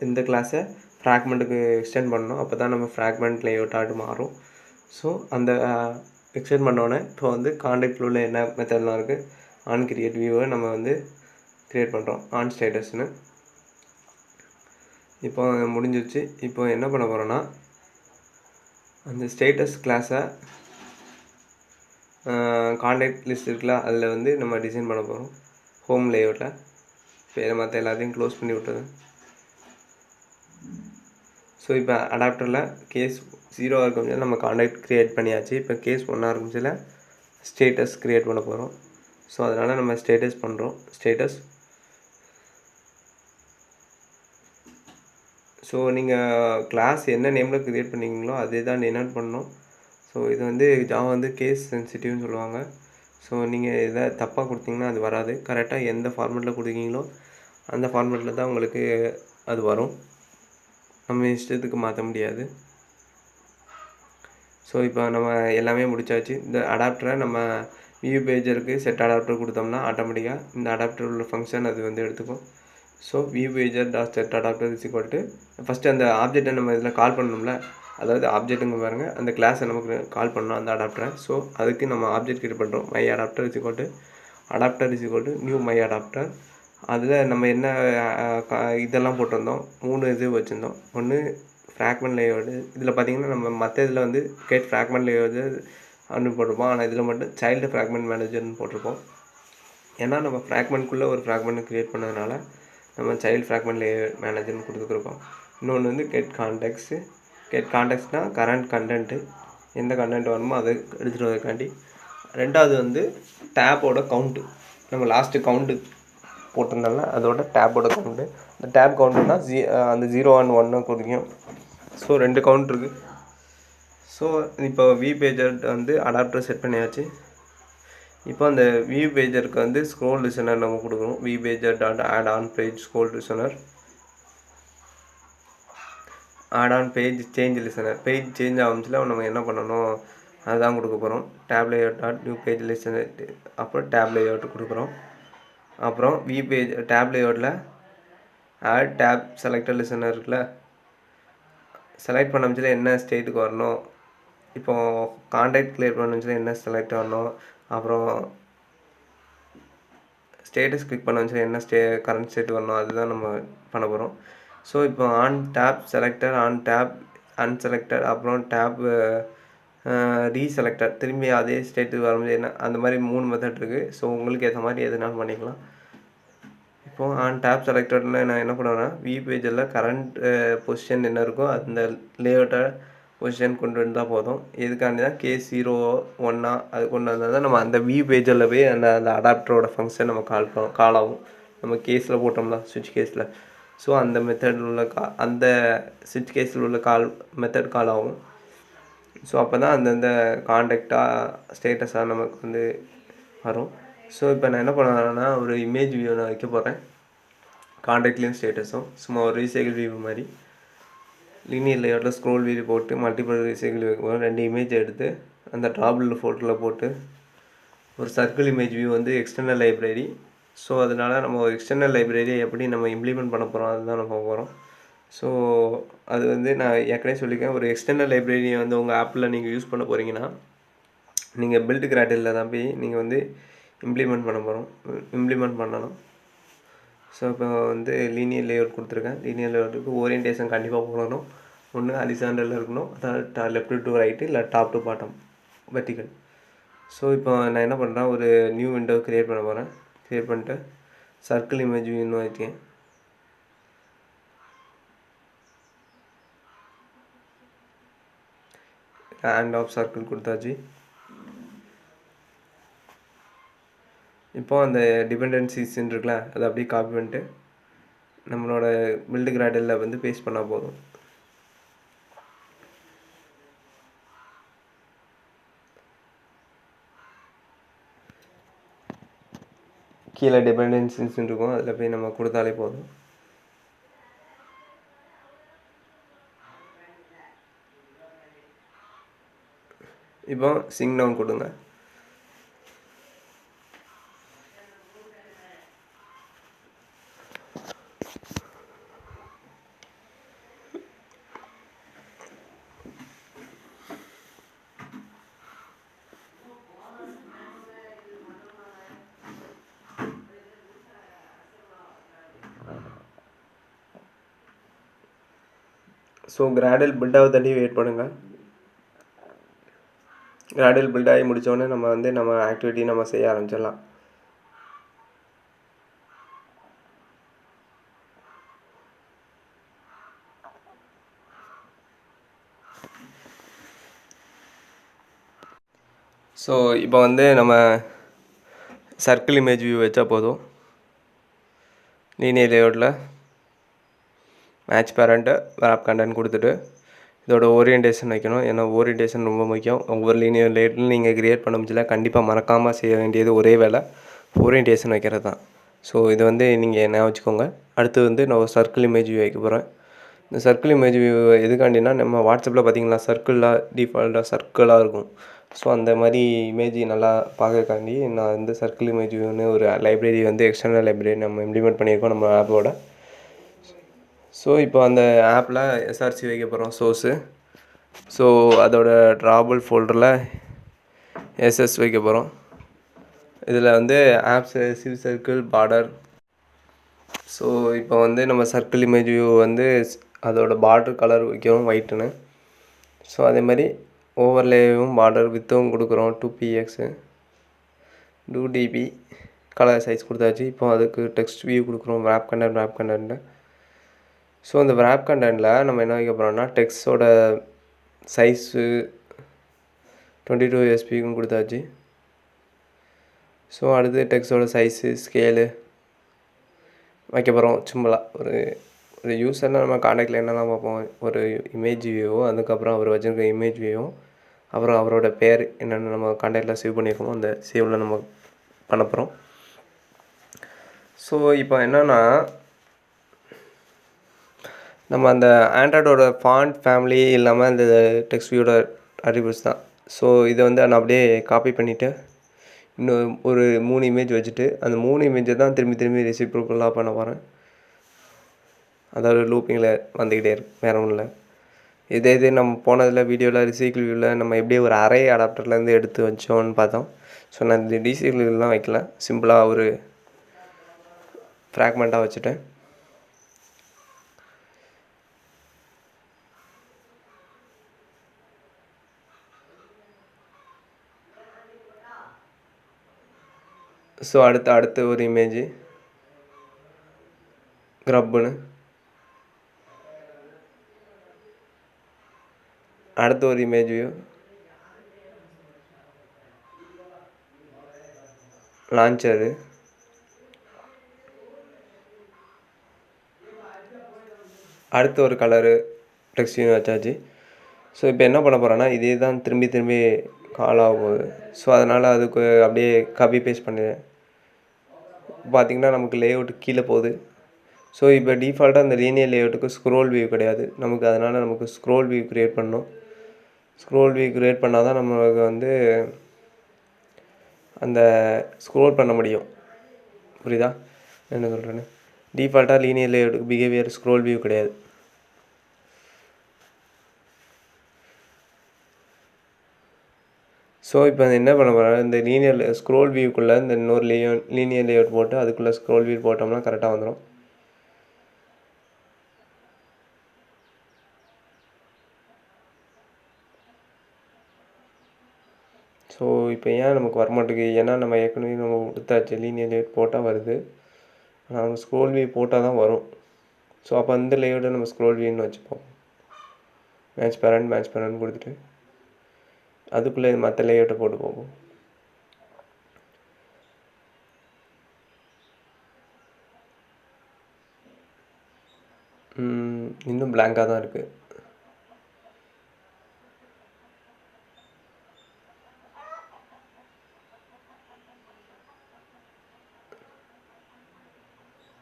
இந்த கிளாஸை ஃப்ராக்மெண்ட்டுக்கு எக்ஸ்டெண்ட் பண்ணணும், அப்போ தான் நம்ம ஃப்ராக்மெண்ட் லேஅவுட்டாக மாறும். ஸோ அந்த எக்ஸ்டெண்ட் பண்ணோன்னே இப்போ வந்து கான்டெக்ட்டில் உள்ள என்ன மெத்தட்லாம் இருக்குது, ஆன் கிரியேட் வியூவை நம்ம வந்து க்ரியேட் பண்ணுறோம், ஆன் ஸ்டேட்டஸ்னு. இப்போ முடிஞ்சிச்சு. இப்போ என்ன பண்ண போகிறோன்னா, அந்த ஸ்டேட்டஸ் கிளாஸை கான்டெக்ட் லிஸ்ட் இருக்குல்ல அதில் வந்து நம்ம டிசைன் பண்ண போகிறோம் ஹோம் லேஅவுட்டில். இப்போ மற்ற எல்லாத்தையும் க்ளோஸ் பண்ணி விட்டுது. ஸோ இப்போ அடாப்டரில் கேஸ் 0 இருக்கும் நம்ம கான்டெக்ட் க்ரியேட் பண்ணியாச்சு. இப்போ கேஸ் 1 இருக்கும் ஸ்டேட்டஸ் க்ரியேட் பண்ண போகிறோம். ஸோ அதனால் நம்ம ஸ்டேட்டஸ் பண்ணுறோம். ஸோ நீங்கள் கிளாஸ் என்ன நேமில் க்ரியேட் பண்ணிங்களோ அதே தான் டினோட் பண்ணணும். ஸோ இது வந்து ஜாவா வந்து கேஸ் சென்சிட்டிவ்னு சொல்லுவாங்க. ஸோ நீங்கள் இதை தப்பாக கொடுத்தீங்கன்னா அது வராது. கரெக்டாக எந்த ஃபார்மேட்டில் கொடுத்தீங்களோ அந்த ஃபார்மேட்டில் தான் உங்களுக்கு அது வரும். நம்ம இஷ்டத்துக்கு மாற்ற முடியாது. ஸோ இப்போ நம்ம எல்லாமே முடிச்சாச்சு. இந்த அடாப்டரை நம்ம வியூ பேஜருக்கு செட் அடாப்டர் கொடுத்தோம்னா ஆட்டோமேட்டிக்காக இந்த அடாப்டர் உள்ள ஃபங்க்ஷன் அது வந்து எடுத்துக்கும். So view pager dot set adapter is equal to first அந்த ஆப்ஜெக்டை நம்ம இதில் கால் பண்ணணும்ல, அதாவது ஆப்ஜெக்ட்டுங்க பாருங்கள், அந்த கிளாஸை நமக்கு கால் பண்ணணும் அந்த அடாப்டரை. ஸோ அதுக்கு நம்ம ஆப்ஜெக்ட் கிரியேட் பண்ணுறோம். My adapter is equal to adapter is equal to new my adapter. அதில் நம்ம என்ன இதெல்லாம் போட்டிருந்தோம், 3 இது வச்சுருந்தோம். ஒன்று ஃப்ராக்மெண்ட் லேஅவுட். இதில் பார்த்தீங்கன்னா நம்ம மற்ற இதில் வந்து கேட் ஃப்ராக்மெண்ட் லேஅவுட் அப்படின்னு போட்டிருப்போம். ஆனால் இதில் மட்டும் சைல்டு ஃப்ராக்மெண்ட் மேனேஜர்னு போட்டிருப்போம். ஏன்னா நம்ம ஃப்ராக்மெண்ட்குள்ளே ஒரு ஃப்ராக்மெண்ட் க்ரியேட் பண்ணதுனால நம்ம சைல்டு ஃப்ராக்மெண்ட் மேனேஜர்னு கொடுத்துருக்கோம். இன்னொன்று வந்து கெட் கான்டெக்ட்ஸு. கெட் கான்டெக்ட்ஸ்னால் கரண்ட் கண்டென்ட்டு, எந்த கண்டென்ட் வரணுமோ அதை எடுத்துகிட்டு வரதுக்காண்டி. ரெண்டாவது வந்து டேப்போட கவுண்ட்டு. நம்ம லாஸ்ட்டு கவுண்ட்டு போட்டிருந்தால அதோட டேப்போட கவுண்ட்டு. இந்த டேப் கவுண்ட்டுனா அந்த 0 and 1 குறிக்கும். ஸோ 2 கவுண்ட் இருக்குது. ஸோ இப்போ வியூ பேஜர் வந்து அடாப்டர் செட் பண்ணியாச்சு. இப்போ அந்த வியூ பேஜருக்கு வந்து ஸ்க்ரோல் லிசனர் நம்ம கொடுக்கணும். View pager dot add on page scroll listener, add on page change listener. Page change ஆகும்ல, நம்ம என்ன பண்ணணும் அதுதான் கொடுக்க போகிறோம். Tab layout dot new page listener, அப்புறம் டேப் லேஅவுட் கொடுக்குறோம். அப்புறம் வியூ பேஜ் டேப் லேஅவுட்டில் ஆட் டேப் செலக்டர் லிசனர் இருக்குல்ல, செலக்ட் பண்ண என்ன ஸ்டேட்டுக்கு வரணும், இப்போது கான்டாக்ட் கிளியர் பண்ண என்ன செலக்ட் வரணும், அப்புறம் ஸ்டேட்டஸ் கிளிக் பண்ண என்ன கரண்ட் ஸ்டேட் வரணும், அதுதான் நம்ம பண்ண போகிறோம். ஸோ இப்போ on tab selector, on tab unselector, அப்புறம் டேப் ரீசெலக்டர், திரும்பி அதே ஸ்டேட்டுக்கு வரும்போது என்ன, அந்த மாதிரி 3 மெத்தட் இருக்குது. ஸோ உங்களுக்கு ஏற்ற மாதிரி எதுனாலும் பண்ணிக்கலாம். இப்போது ஆன் டேப் செலக்டரில் நான் என்ன பண்ணுவேன்னா, வியூ பேஜில் கரண்ட் பொசிஷன் என்ன இருக்கோ அந்த லேஅவுட்டை பொசிஷன் கொண்டு வந்தால் போதும். எதுக்காண்டி தான் K01 அது கொண்டு வந்தால் தான் நம்ம அந்த வியூ பேஜில் போய் அந்த அடாப்டரோட ஃபங்க்ஷன் நம்ம கால் ஆகும். நம்ம கேஸில் போட்டோம்னா சுவிட்ச் கேஸில். ஸோ அந்த மெத்தடில் உள்ள அந்த சுவிட்ச் கேஸில் உள்ள மெத்தட் கால் ஆகும். ஸோ அப்போ தான் அந்தந்த கான்டாக்டாக ஸ்டேட்டஸாக நமக்கு வந்து வரும். ஸோ இப்போ நான் என்ன பண்ணுறேன்னா, ஒரு இமேஜ் வியூ நான் வைக்க போகிறேன். கான்டாக்ட்லேயும் ஸ்டேட்டஸும் சும்மா ஒரு ரீசைக்கிள் வியூ மாதிரி லீனியர் லேஅவுட்டில் ஸ்க்ரோல் வியூ போட்டு மல்டிபிள் ரீசைக்கிள் வைக்க போகிறோம். 2 இமேஜ் எடுத்து அந்த டாபிள் ஃபோட்டோவில் போட்டு ஒரு சர்க்கிள் இமேஜ் வியூ வந்து எக்ஸ்டர்னல் லைப்ரரி. ஸோ அதனால் நம்ம ஒரு எக்ஸ்டர்னல் லைப்ரரியை எப்படி நம்ம இம்ப்ளிமெண்ட் பண்ண போகிறோம் அதுதான் நம்ம போகிறோம். ஸோ அது வந்து நான் ஏற்கனவே சொல்லியிருக்கேன், ஒரு எக்ஸ்டர்னல் லைப்ரரியை வந்து உங்கள் ஆப்பில் நீங்கள் யூஸ் பண்ண போகிறீங்கன்னா நீங்கள் பில்ட் கிராட்டில் தான் போய் நீங்கள் வந்து இம்ப்ளிமெண்ட் பண்ணணும். ஸோ இப்போ வந்து லீனியர் லேஅவுட் கொடுத்துருக்கேன். லீனியர் லேஅவுட்டுக்கு ஓரியன்டேஷன் கண்டிப்பாக போடணும். ஒன்று ஹரிசாண்டலில் இருக்கணும், அதாவது லெஃப்ட் டு ரைட்டு, இல்லை top to bottom vertical. So இப்போ நான் என்ன பண்ணுறேன், ஒரு நியூ விண்டோ க்ரியேட் பண்ண போகிறேன். க்ரியேட் பண்ணிட்டு சர்க்கிள் இமேஜ் வியூன்னு வைக்கேன். ஹேண்ட் ஆஃப் சர்க்கிள் கொடுத்தாச்சு. இப்போ அந்த டிபெண்டன்சிஸ்ன்னு இருக்குல்ல, அதை அப்படியே காப்பி பண்ணிட்டு நம்மளோட பில்டு கிராடலில் வந்து பேஸ்ட் பண்ணால் போதும். கீழே டிபெண்டன்சிஸ் இருக்கும், அதில் போய் நம்ம கொடுத்தாலே போதும். இப்போ சிங் டவுன் கொடுங்க. ஸோ கிராடல் பில்ட் ஆகுதாண்டி வெயிட் பண்ணுங்கள். கிராடல் பில்ட் ஆகி முடித்தோடனே நம்ம ஆக்டிவிட்டி நம்ம செய்ய ஆரம்பிச்சிடலாம். ஸோ இப்போ வந்து நம்ம சர்க்கிள் இமேஜ் வியூ வச்சா போதும். லீனியர் லேஅவுட்டில் மேட்ச் பேரண்ட்டு வேப் கண்டென்ட் கொடுத்துட்டு இதோட ஓரியன்டேஷன் வைக்கணும். ஏன்னா ஓரியன்டேஷன் ரொம்ப முக்கியம். ஒவ்வொரு லீனியர் லேஅவுட்டில் நீங்கள் க்ரியேட் பண்ண முடியல, கண்டிப்பாக மறக்காமல் செய்ய வேண்டியது ஒரே வேலை ஓரியன்டேஷன் வைக்கிறது தான். ஸோ இது வந்து நீங்கள் என்ன வச்சுக்கோங்க. அடுத்து வந்து நான் ஒரு சர்க்கிள் இமேஜ் வியூ வைக்க போகிறேன். இந்த சர்க்கிள் இமேஜ் வியூ எதுக்காண்டினா, நம்ம வாட்ஸ்அப்பில் பார்த்தீங்கன்னா சர்க்கிளாக டிஃபால்ட்டாக சர்க்கிளாக இருக்கும். ஸோ அந்த மாதிரி இமேஜ் நல்லா பார்க்கறக்காண்டி நான் வந்து சர்க்கிள் இமேஜ் வியூன்னு ஒரு லைப்ரரி வந்து எக்ஸ்டர்னல் லைப்ரரி நம்ம இம்ப்ளிமெண்ட் பண்ணியிருக்கோம் நம்ம ஆப்போட. ஸோ இப்போ அந்த ஆப்பில் எஸ்ஆர்சி வைக்க போகிறோம் சோர்ஸு. ஸோ அதோட ட்ராவல் ஃபோல்டரில் எஸ்எஸ் வைக்க போகிறோம். இதில் வந்து ஆப்ஸ் சிவ் சர்க்கிள் பார்டர். ஸோ இப்போ வந்து நம்ம சர்க்கிள் இமேஜ் வியூ வந்து அதோட பார்டர் கலர் வைக்கிறோம் ஒயிட்டுன்னு. ஸோ அதேமாதிரி ஓவர்லேயும் பார்டர் வித்தும் கொடுக்குறோம் 2px 2db கலர் சைஸ் கொடுத்தாச்சு. இப்போ அதுக்கு டெக்ஸ்ட் வியூ கொடுக்குறோம் wrap கண்டென்ட். ஸோ அந்த wrap கண்டென்ட்டில் நம்ம என்ன வைக்க போகிறோம்னா டெக்ஸ்ட்டோட சைஸு 22 SPக்கும் கொடுத்தாச்சு. ஸோ அடுத்து டெக்ஸ்ட்டோட சைஸு ஸ்கேலு வைக்க போகிறோம். சிம்பிளாக ஒரு யூஸர்னால் நம்ம காண்டாக்டில் என்னெல்லாம் பார்ப்போம், ஒரு இமேஜ் வியூவோ, அதுக்கப்புறம் அவர் வச்சுருக்க இமேஜ் வியூவும், அப்புறம் அவரோட பேர் என்னென்ன நம்ம காண்டாக்டில் சேவ் பண்ணியிருக்கோமோ அந்த சேவில் நம்ம பண்ண போகிறோம். ஸோ இப்போ என்னென்னா நம்ம அந்த ஆண்ட்ராய்டோட ஃபாண்ட் ஃபேமிலி இல்லாமல் இந்த டெக்ஸ்ட் வியூவோட அட்ரிபியூட்ஸ் தான். ஸோ இதை வந்து நான் அப்படியே காப்பி பண்ணிவிட்டு இன்னும் ஒரு 3 இமேஜ் வச்சுட்டு அந்த 3 இமேஜை தான் திரும்பி ரெசிப்ரோக்கலாக பண்ண போகிறேன். அதாவது லூப்பிங்கில் வந்துக்கிட்டே இருக்கு, வேறு ஒன்றும் இல்லை. இதே நம்ம போனதில் வீடியோவில் ரிசைக்கிள் வியூவில் நம்ம எப்படி ஒரு அரே அடாப்டர்லேருந்து எடுத்து வச்சோன்னு பார்த்தோம். ஸோ நான் இந்த டிசைக்கிள்லாம் வைக்கல, சிம்பிளாக ஒரு ஃப்ராக்மெண்ட்டாக வச்சுட்டேன். ஸோ அடுத்து ஒரு இமேஜ் க்ரப்புன்னு, அடுத்து ஒரு இமேஜ் வியூ லான்ச்சரு, அடுத்து ஒரு கலரு டெக்ஸ்ட் வியூ வச்சாச்சு. ஸோ இப்போ என்ன பண்ண போகிறேன்னா இதே தான் திரும்பி கால் ஆக போகுது. ஸோ அதனால் அதுக்கு அப்படியே காப்பி பேஸ்ட் பண்ணிடுறேன். பார்த்திங்கன்னா நமக்கு லேஅவுட் கீழே போகுது. ஸோ இப்போ டிஃபால்ட்டாக அந்த லீனியர் லேஅவுட்டுக்கு ஸ்க்ரோல் வியூ கிடையாது நமக்கு. அதனால் நமக்கு ஸ்க்ரோல் வியூ க்ரியேட் பண்ணணும். ஸ்க்ரோல் வியூ க்ரியேட் பண்ணால் தான் நமக்கு வந்து அந்த ஸ்க்ரோல் பண்ண முடியும். புரியுதா என்ன சொல்கிறேன்னு? டிஃபால்ட்டாக லீனியர் லேஅவுட்டுக்கு பிஹேவியர் ஸ்க்ரோல் வியூ கிடையாது. ஸோ இப்போ என்ன பண்ண போகிறேன், இந்த லீனியர் ஸ்க்ரோல் வியூக்குள்ளே இந்த இன்னொரு லீனியர் லேஅவுட் போட்டு அதுக்குள்ளே ஸ்க்ரோல் வியூ போட்டோம்னா கரெக்டாக வந்துடும். ஸோ இப்போ ஏன் நமக்கு வரமாட்டேங்குது, ஏன்னா நம்ம ஏற்கனவே நம்ம கொடுத்தாச்சு லீனியர் லேஅவுட் போட்டால் வருது. நம்ம ஸ்க்ரோல் வியூ போட்டால் தான் வரும். ஸோ அப்போ அந்த லேஅவுட்டை நம்ம ஸ்க்ரோல் வியூன்னு வச்சுப்போம். மேட்ச் பேரண்ட் கொடுத்துட்டு அதுக்குள்ளே மற்ற லேஅவுட்டை போட்டு போகும். இன்னும் பிளாங்காக தான் இருக்குது.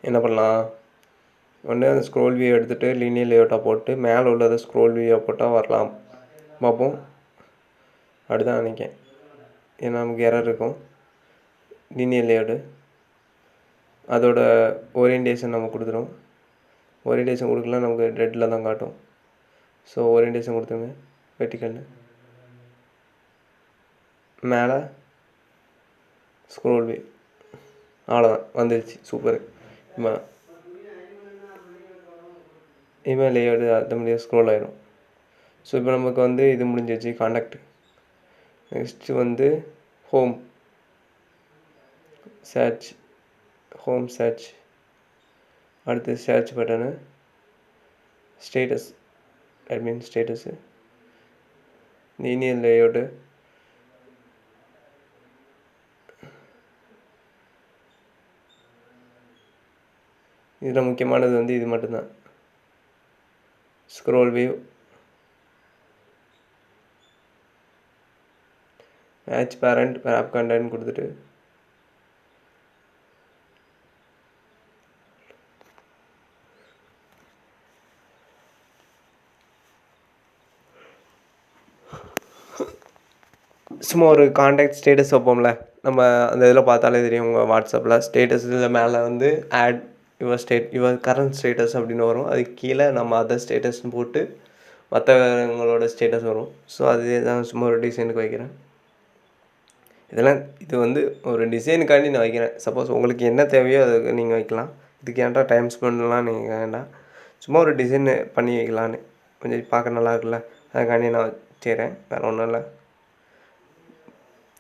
என்ன பண்ணலாம், ஒன்று அந்த ஸ்க்ரோல் வியூ எடுத்துகிட்டு லீனியர் லேஅவுட்டாக போட்டு மேலே உள்ளதை ஸ்க்ரோல் வியூவாக போட்டால் வரலாம் பார்ப்போம். அப்படிதான் நினைக்கிறேன். ஏன்னா நமக்கு எரர் இருக்கும். லீனியர் லேஅவுட்டு அதோட ஓரியன்டேஷன் நம்ம கொடுத்துரும். ஓரியன்டேஷன் கொடுக்கலாம், நமக்கு ரெட்டில் தான் காட்டும். ஸோ ஓரியன்டேஷன் கொடுத்துங்க வெர்டிக்கல்னு, மேலே ஸ்க்ரோல் வியூ, அவ்வளோதான் வந்துடுச்சு. சூப்பர். இமெயில் லேஅவுட் ஆட்டோமேட்டிக்காக ஸ்க்ரோல் ஆயிரும். ஸோ இப்போ நமக்கு வந்து இது முடிஞ்சிச்சு காண்டாக்ட். நெக்ஸ்ட்டு வந்து ஹோம் சர்ச், அடுத்து search button, status linear layout, இதில் முக்கியமானது வந்து இது மட்டும்தான். Scroll view, match parent wrap content கொடுத்துட்டு சும்மா ஒரு கான்டாக்ட் ஸ்டேட்டஸ் வைப்போம்ல, நம்ம அந்த இதில் பார்த்தாலே தெரியும் உங்கள் வாட்ஸ்அப்பில் ஸ்டேட்டஸில் மேலே வந்து ஆட் யுவர் கரண்ட் ஸ்டேட்டஸ் அப்படின்னு வரும். அதுக்கு கீழே நம்ம அதர் ஸ்டேட்டஸ்னு போட்டு மற்றவங்களோட ஸ்டேட்டஸ் வரும். ஸோ அதே தான் சும்மா ஒரு டிசைனுக்கு வைக்கிறேன். இது வந்து ஒரு டிசைனுக்காண்டி நான் வைக்கிறேன். சப்போஸ் உங்களுக்கு என்ன தேவையோ அதுக்கு நீங்கள் வைக்கலாம். இதுக்கு ஏன்டா டைம் ஸ்பெண்ட்லாம் நீங்கள் வேண்டாம். சும்மா ஒரு டிசைனு பண்ணி வைக்கலான்னு கொஞ்சம் பார்க்க நல்லா இருக்குல்ல, அதுக்காண்டி நான் வச்சுக்கிறேன். வேறு ஒன்றும் இல்லை.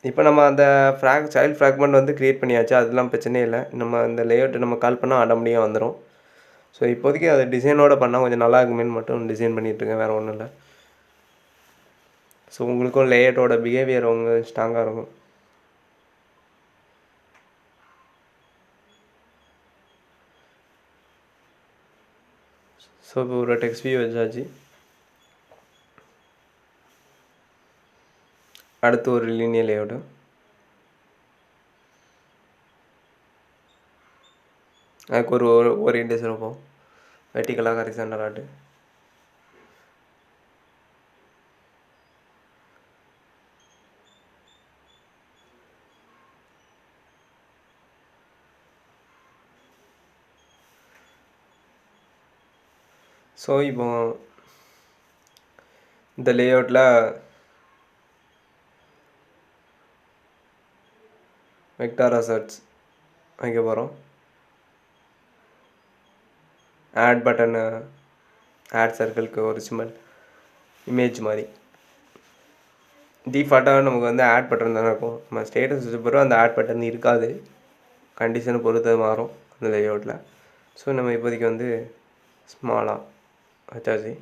இப்போ நம்ம அந்த சைல்ட் ஃப்ராக்மெண்ட் வந்து க்ரியேட் பண்ணியாச்சு. அதெல்லாம் பிரச்சனையே இல்லை. நம்ம இந்த லேஅவுட்டு நம்ம கால் பண்ணால் ஆட்டோமேட்டிக்காக வந்துடும். ஸோ இப்போதைக்கு அதை டிசைனோடு பண்ணால் கொஞ்சம் நல்லா இருக்குமேன்னு மட்டும் டிசைன் பண்ணிகிட்ருக்கேன். வேறு ஒன்றும் இல்லை. ஸோ உங்களுக்கும் லேஅவுட்டோட பிஹேவியர் ஸ்ட்ராங்காக இருக்கும். ஸோ இப்போ ஒரு டெக்ஸ்ட் வியூ வச்சாச்சு. அடுத்து ஒரு லீனியர் லேஅவுட்டு. அதுக்கு ஒரு ஓரியன்டேஷன் இருக்கும். வெர்டிகலாக ஹரிசாண்டலாட்டு. ஸோ இப்போ இந்த லேஅவுட்டில் வெக்டார் அசர்ட்ஸ் வைக்க போகிறோம். ஆட் பட்டனு, ஆட் சர்க்கிளுக்கு ஒரு சிம்பிள் இமேஜ் மாதிரி. டிஃபால்ட்டாக நமக்கு வந்து ஆட் பட்டன் தானே இருக்கும். நம்ம ஸ்டேட்டஸ் வச்ச பிறகு அந்த ஆட் பட்டன் இருக்காது. கண்டிஷனை பொறுத்து மாறும் அந்த லேஅவுட்டில். ஸோ நம்ம இப்போதைக்கு வந்து ஸ்மாலாக வச்சாச்சு.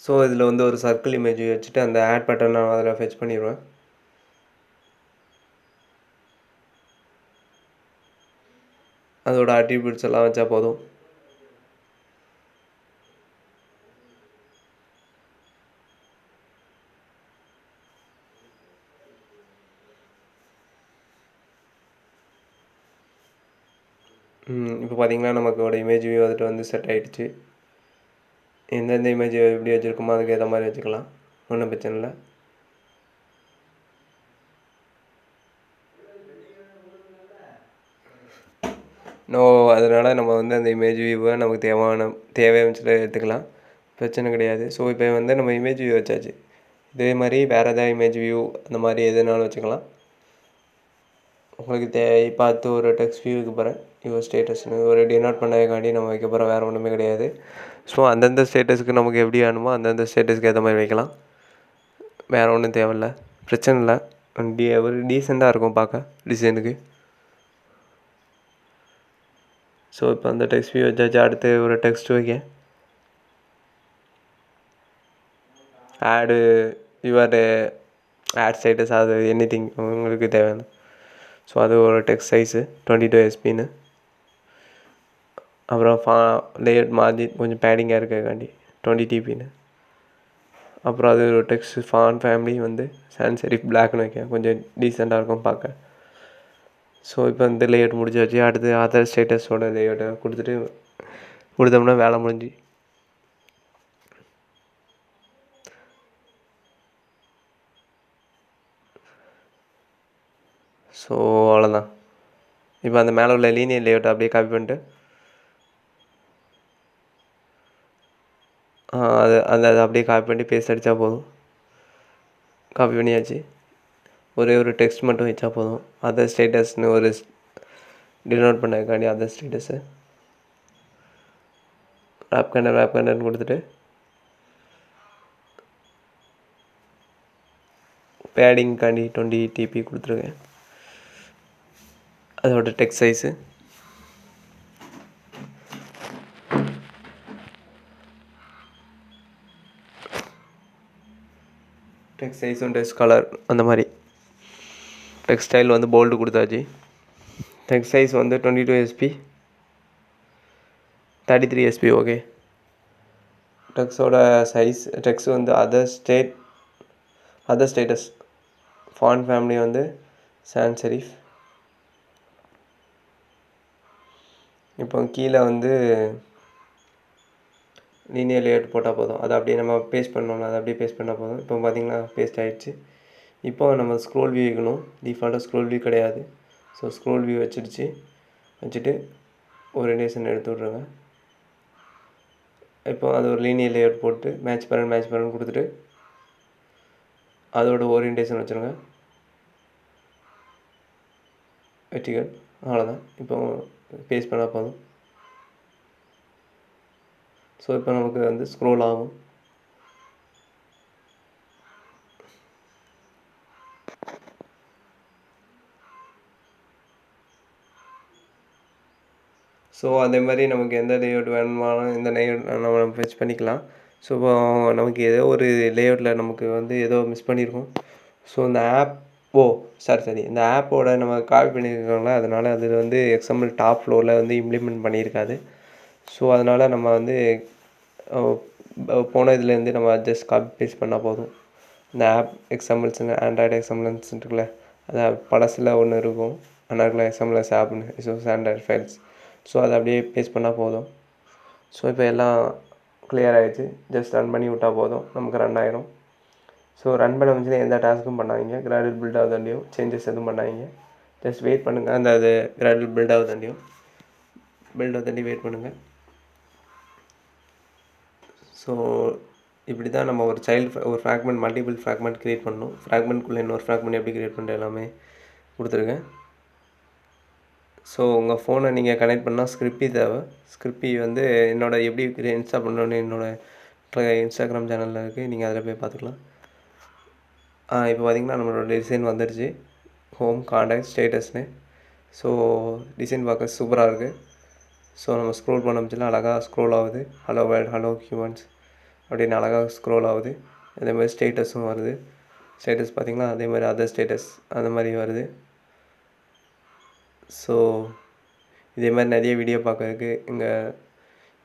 ஸோ இதில் வந்து ஒரு சர்க்கிள் இமேஜ் வச்சுட்டு அந்த ஆட் பட்டன் நான் அதில் ஃபெச் பண்ணிடுவேன். அதோட அட்ரிபியூட்ஸ் எல்லாம் வச்சா போதும். இப்போ பார்த்தீங்கன்னா நமக்கோட இமேஜ் வியூ வந்துட்டு வந்து செட் ஆகிடுச்சு. எந்தெந்த இமேஜ் எப்படி வச்சுருக்கோமோ அதுக்கு ஏற்ற மாதிரி வச்சுக்கலாம். ஒன்றும் பிரச்சனை இல்லை. அதனால் நம்ம வந்து அந்த இமேஜ் வியூவை நமக்கு தேவையான எடுத்துக்கலாம். பிரச்சனை கிடையாது. ஸோ இப்போ வந்து நம்ம இமேஜ் வியூ வச்சாச்சு. இதே மாதிரி வேறு எதாவது இமேஜ் வியூ அந்த மாதிரி எதுனாலும் வச்சுக்கலாம். உங்களுக்கு பார்த்து ஒரு டெக்ஸ்ட் வியூ வைக்க போகிறேன். யுவர் ஸ்டேட்டஸ்னு ஒரு டினோட் பண்ணதுக்காண்டி நம்ம வைக்க போகிறோம். வேறு ஒன்றுமே கிடையாது. ஸோ அந்தந்த ஸ்டேட்டஸுக்கு நமக்கு எப்படி வேணுமோ அந்தந்த ஸ்டேட்டஸ்க்கு ஏற்ற மாதிரி வைக்கலாம். வேறு ஒன்றும் தேவையில்ல, பிரச்சனை இல்லை. ஒரு டீசெண்டாக இருக்கும் பார்க்க டிசைனுக்கு. ஸோ இப்போ அந்த டெக்ஸ்ட் வியூ வச்சாச்சு. அடுத்து ஒரு டெக்ஸ்ட் வைக்க ஆடு யுவர் ஆட் ஸ்டேட்டஸ் அது எனிதிங் உங்களுக்கு தேவையான. ஸோ அது ஒரு டெக்ஸ்ட் சைஸு 22 SPன்னு. அப்புறம் லேஅவுட் மார்ஜின் கொஞ்சம் பேடிங்காக இருக்கிறதுக்காண்டி 20 TPன்னு. அப்புறம் அது ஒரு டெக்ஸ்ட் ஃபாண்ட் ஃபேமிலி வந்து சான்ஸ் செரிஃப் பிளாக்னு வைக்க கொஞ்சம் டீசெண்டாக இருக்கும் பார்க்க. ஸோ இப்போ இந்த லேஅவுட் முடிச்சாச்சு. அடுத்து அதர் ஸ்டேட்டஸோட லேஅவுட்டை கொடுத்தோம்னா வேலை முடிஞ்சு. ஸோ அவ்வளோதான். இப்போ அந்த மேலே உள்ள லீனியர் லேஅவுட்டை அப்படியே காப்பி பண்ணிட்டு அதை அப்படியே காப்பி பண்ணி பேஸ்ட் அடித்தா போதும். காப்பி பண்ணியாச்சு. ஒரே ஒரு டெக்ஸ்ட் மட்டும் வச்சா போதும். அதர் ஸ்டேட்டஸ்னு ஒரு டினோட் பண்ணதுக்காண்டி அதர் ஸ்டேட்டஸு ரேப் கண்டென்ட் கொடுத்துட்டு பேடிங்காண்டி 20 TP கொடுத்துருக்கேன். அதோட டெக்ஸ்ட் சைஸு டெக்ஸ்ட் சைஸும் டெக்ஸ்ட் கலர் அந்த மாதிரி. டெக்ஸ்ட் ஸ்டைல் வந்து போல்டு கொடுத்தாச்சு. டெக்ஸ்ட் சைஸ் வந்து 22 SP 33 SP. ஓகே. டெக்ஸ்டோட சைஸ் டெக்ஸ்ட் வந்து அதர் ஸ்டேட்டஸ் ஃபாண்ட் ஃபேமிலி வந்து சான்ஸ் செரிஃப். இப்போ கீழே வந்து லீனியர் லேஅவுட் போட்டால் போதும். அதை அப்படியே நம்ம பேஸ்ட் பண்ணோம்னா அதை அப்படியே பேஸ்ட் பண்ணால் போதும். இப்போ பார்த்திங்கன்னா பேஸ்ட் ஆகிடுச்சு. இப்போ நம்ம ஸ்க்ரோல் வியூ வைக்கணும். டிஃபால்ட்டாக ஸ்க்ரோல் வியூ கிடையாது. ஸோ ஸ்க்ரோல் வியூ வச்சுட்டு ஓரியன்டேஷன் எடுத்து விட்ருங்க. இப்போ அது ஒரு லீனியர் லேஅவுட் போட்டு மேட்ச் பேரண்ட் கொடுத்துட்டு அதோட ஓரியன்டேஷன் வச்சுருங்க. வெற்றிகள் அவ்வளோதான். இப்போ பேஸ்ட் பண்ணால் போதும். ஸோ இப்போ நமக்கு வந்து ஸ்க்ரோல் ஆகும். ஸோ அதே மாதிரி நமக்கு எந்த லேஅவுட் வேணுமானாலும் இந்த லேஅவுட் நம்ம ஃபெச் பண்ணிக்கலாம். ஸோ இப்போ நமக்கு ஏதோ ஒரு லேஅவுட்டில் நமக்கு வந்து ஏதோ மிஸ் பண்ணியிருக்கோம். ஸோ இந்த இந்த ஆப்போட நம்ம காப்பி பண்ணியிருக்கோம்ல, அதனால் அது வந்து எக்ஸ்எம்எல் டாப் ஃப்ளோரில் வந்து இம்ப்ளிமெண்ட் பண்ணியிருக்காது. ஸோ அதனால் நம்ம வந்து போன இதுலேருந்து நம்ம ஜஸ்ட் காப்பி பேஸ்ட் பண்ணால் போதும். இந்த ஆப் எக்ஸ்எம்எல்ஸுங்க ஆண்ட்ராய்டு எக்ஸ்எம்எல்ஸ் இருக்குல்ல, அது பழசில் ஒன்று இருக்கும், அனார்கில் எக்ஸ்எம்எல்எஸ் ஆப்னு ஆண்ட்ராய்டு ஃபைல்ஸ். ஸோ அதை அப்படியே பேஸ்ட் பண்ணால் போதும். ஸோ இப்போ எல்லாம் கிளியர் ஆகிடுச்சு. ஜஸ்ட் ரன் பண்ணி விட்டால் போதும், நமக்கு ரன் ஆகிடும். ஸோ ரன் பண்ண முடிஞ்சு எந்த டாஸ்க்கும் பண்ணாதீங்க. கிராஜுவல் பில்ட் ஆகுதாண்டியும் சேஞ்சஸ் எதுவும் பண்ணாதீங்க. ஜஸ்ட் வெயிட் பண்ணுங்கள். அந்த அது கிராஜுவல் பில்ட் ஆகுதாண்டி வெயிட் பண்ணுங்கள். ஸோ இப்படி தான் நம்ம ஒரு ஒரு ஃப்ராக்மெண்ட் மல்டிபிள் ஃப்ராக்மெண்ட் க்ரியேட் பண்ணணும். ஃப்ராக்மெண்ட்குள்ளே இன்னொரு ஃப்ராக்மெண்ட் எப்படி க்ரியேட் பண்ணுறது எல்லாமே கொடுத்துருக்கேன். ஸோ உங்கள் ஃபோனை நீங்கள் கனெக்ட் பண்ணால் ஸ்கிரிப்பி தேவை. ஸ்கிரிப்பி வந்து எப்படி இன்ஸ்டால் பண்ணணுன்னு என்னோடய இன்ஸ்டாகிராம் சேனலில் இருக்குது, நீங்கள் அதில் போய் பார்த்துக்கலாம். இப்போ பார்த்திங்கன்னா நம்மளோட டிசைன் வந்துடுச்சு. ஹோம், காண்டாக்ட், ஸ்டேட்டஸ்னு. ஸோ டிசைன் பார்க்க சூப்பராக இருக்குது. ஸோ நம்ம ஸ்க்ரோல் பண்ண முடியல, அழகாக ஸ்க்ரோல் ஆகுது. ஹலோ வேர்ல்ட், ஹலோ ஹியூமன்ஸ் அப்படின்னு அழகாக ஸ்க்ரோல் ஆகுது. அதே மாதிரி ஸ்டேட்டஸும் வருது. ஸ்டேட்டஸ் பார்த்திங்கன்னா அதே மாதிரி அதர் ஸ்டேட்டஸ் அந்த மாதிரி வருது. ஸோ இதே மாதிரி நிறைய வீடியோ பார்க்கறதுக்கு எங்கள்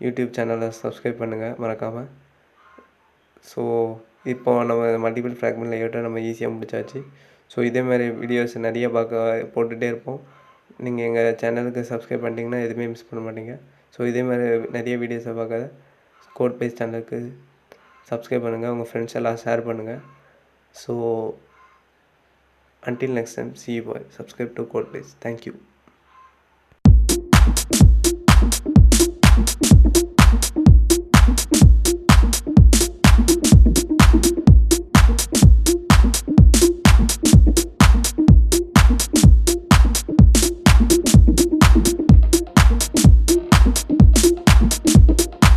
யூடியூப் சேனலை சப்ஸ்கிரைப் பண்ணுங்கள் மறக்காமல். ஸோ இப்போ நம்ம மல்டிபிள் ஃப்ராக்மெண்ட் லேஅவுட்டை நம்ம ஈஸியாக முடிச்சாச்சு. ஸோ இதேமாதிரி வீடியோஸ் நிறைய போட்டுகிட்டே இருப்போம். நீங்கள் எங்கள் சேனலுக்கு சப்ஸ்கிரைப் பண்ணிட்டீங்கன்னா எதுவுமே மிஸ் பண்ண மாட்டீங்க. ஸோ இதேமாதிரி நிறைய வீடியோஸை பார்க்க கோட் பேஸ் சேனலுக்கு சப்ஸ்கிரைப் பண்ணுங்கள். உங்கள் ஃப்ரெண்ட்ஸ் எல்லாம் ஷேர் பண்ணுங்கள். So until next time, see you boy. Subscribe to Code Base. Thank you.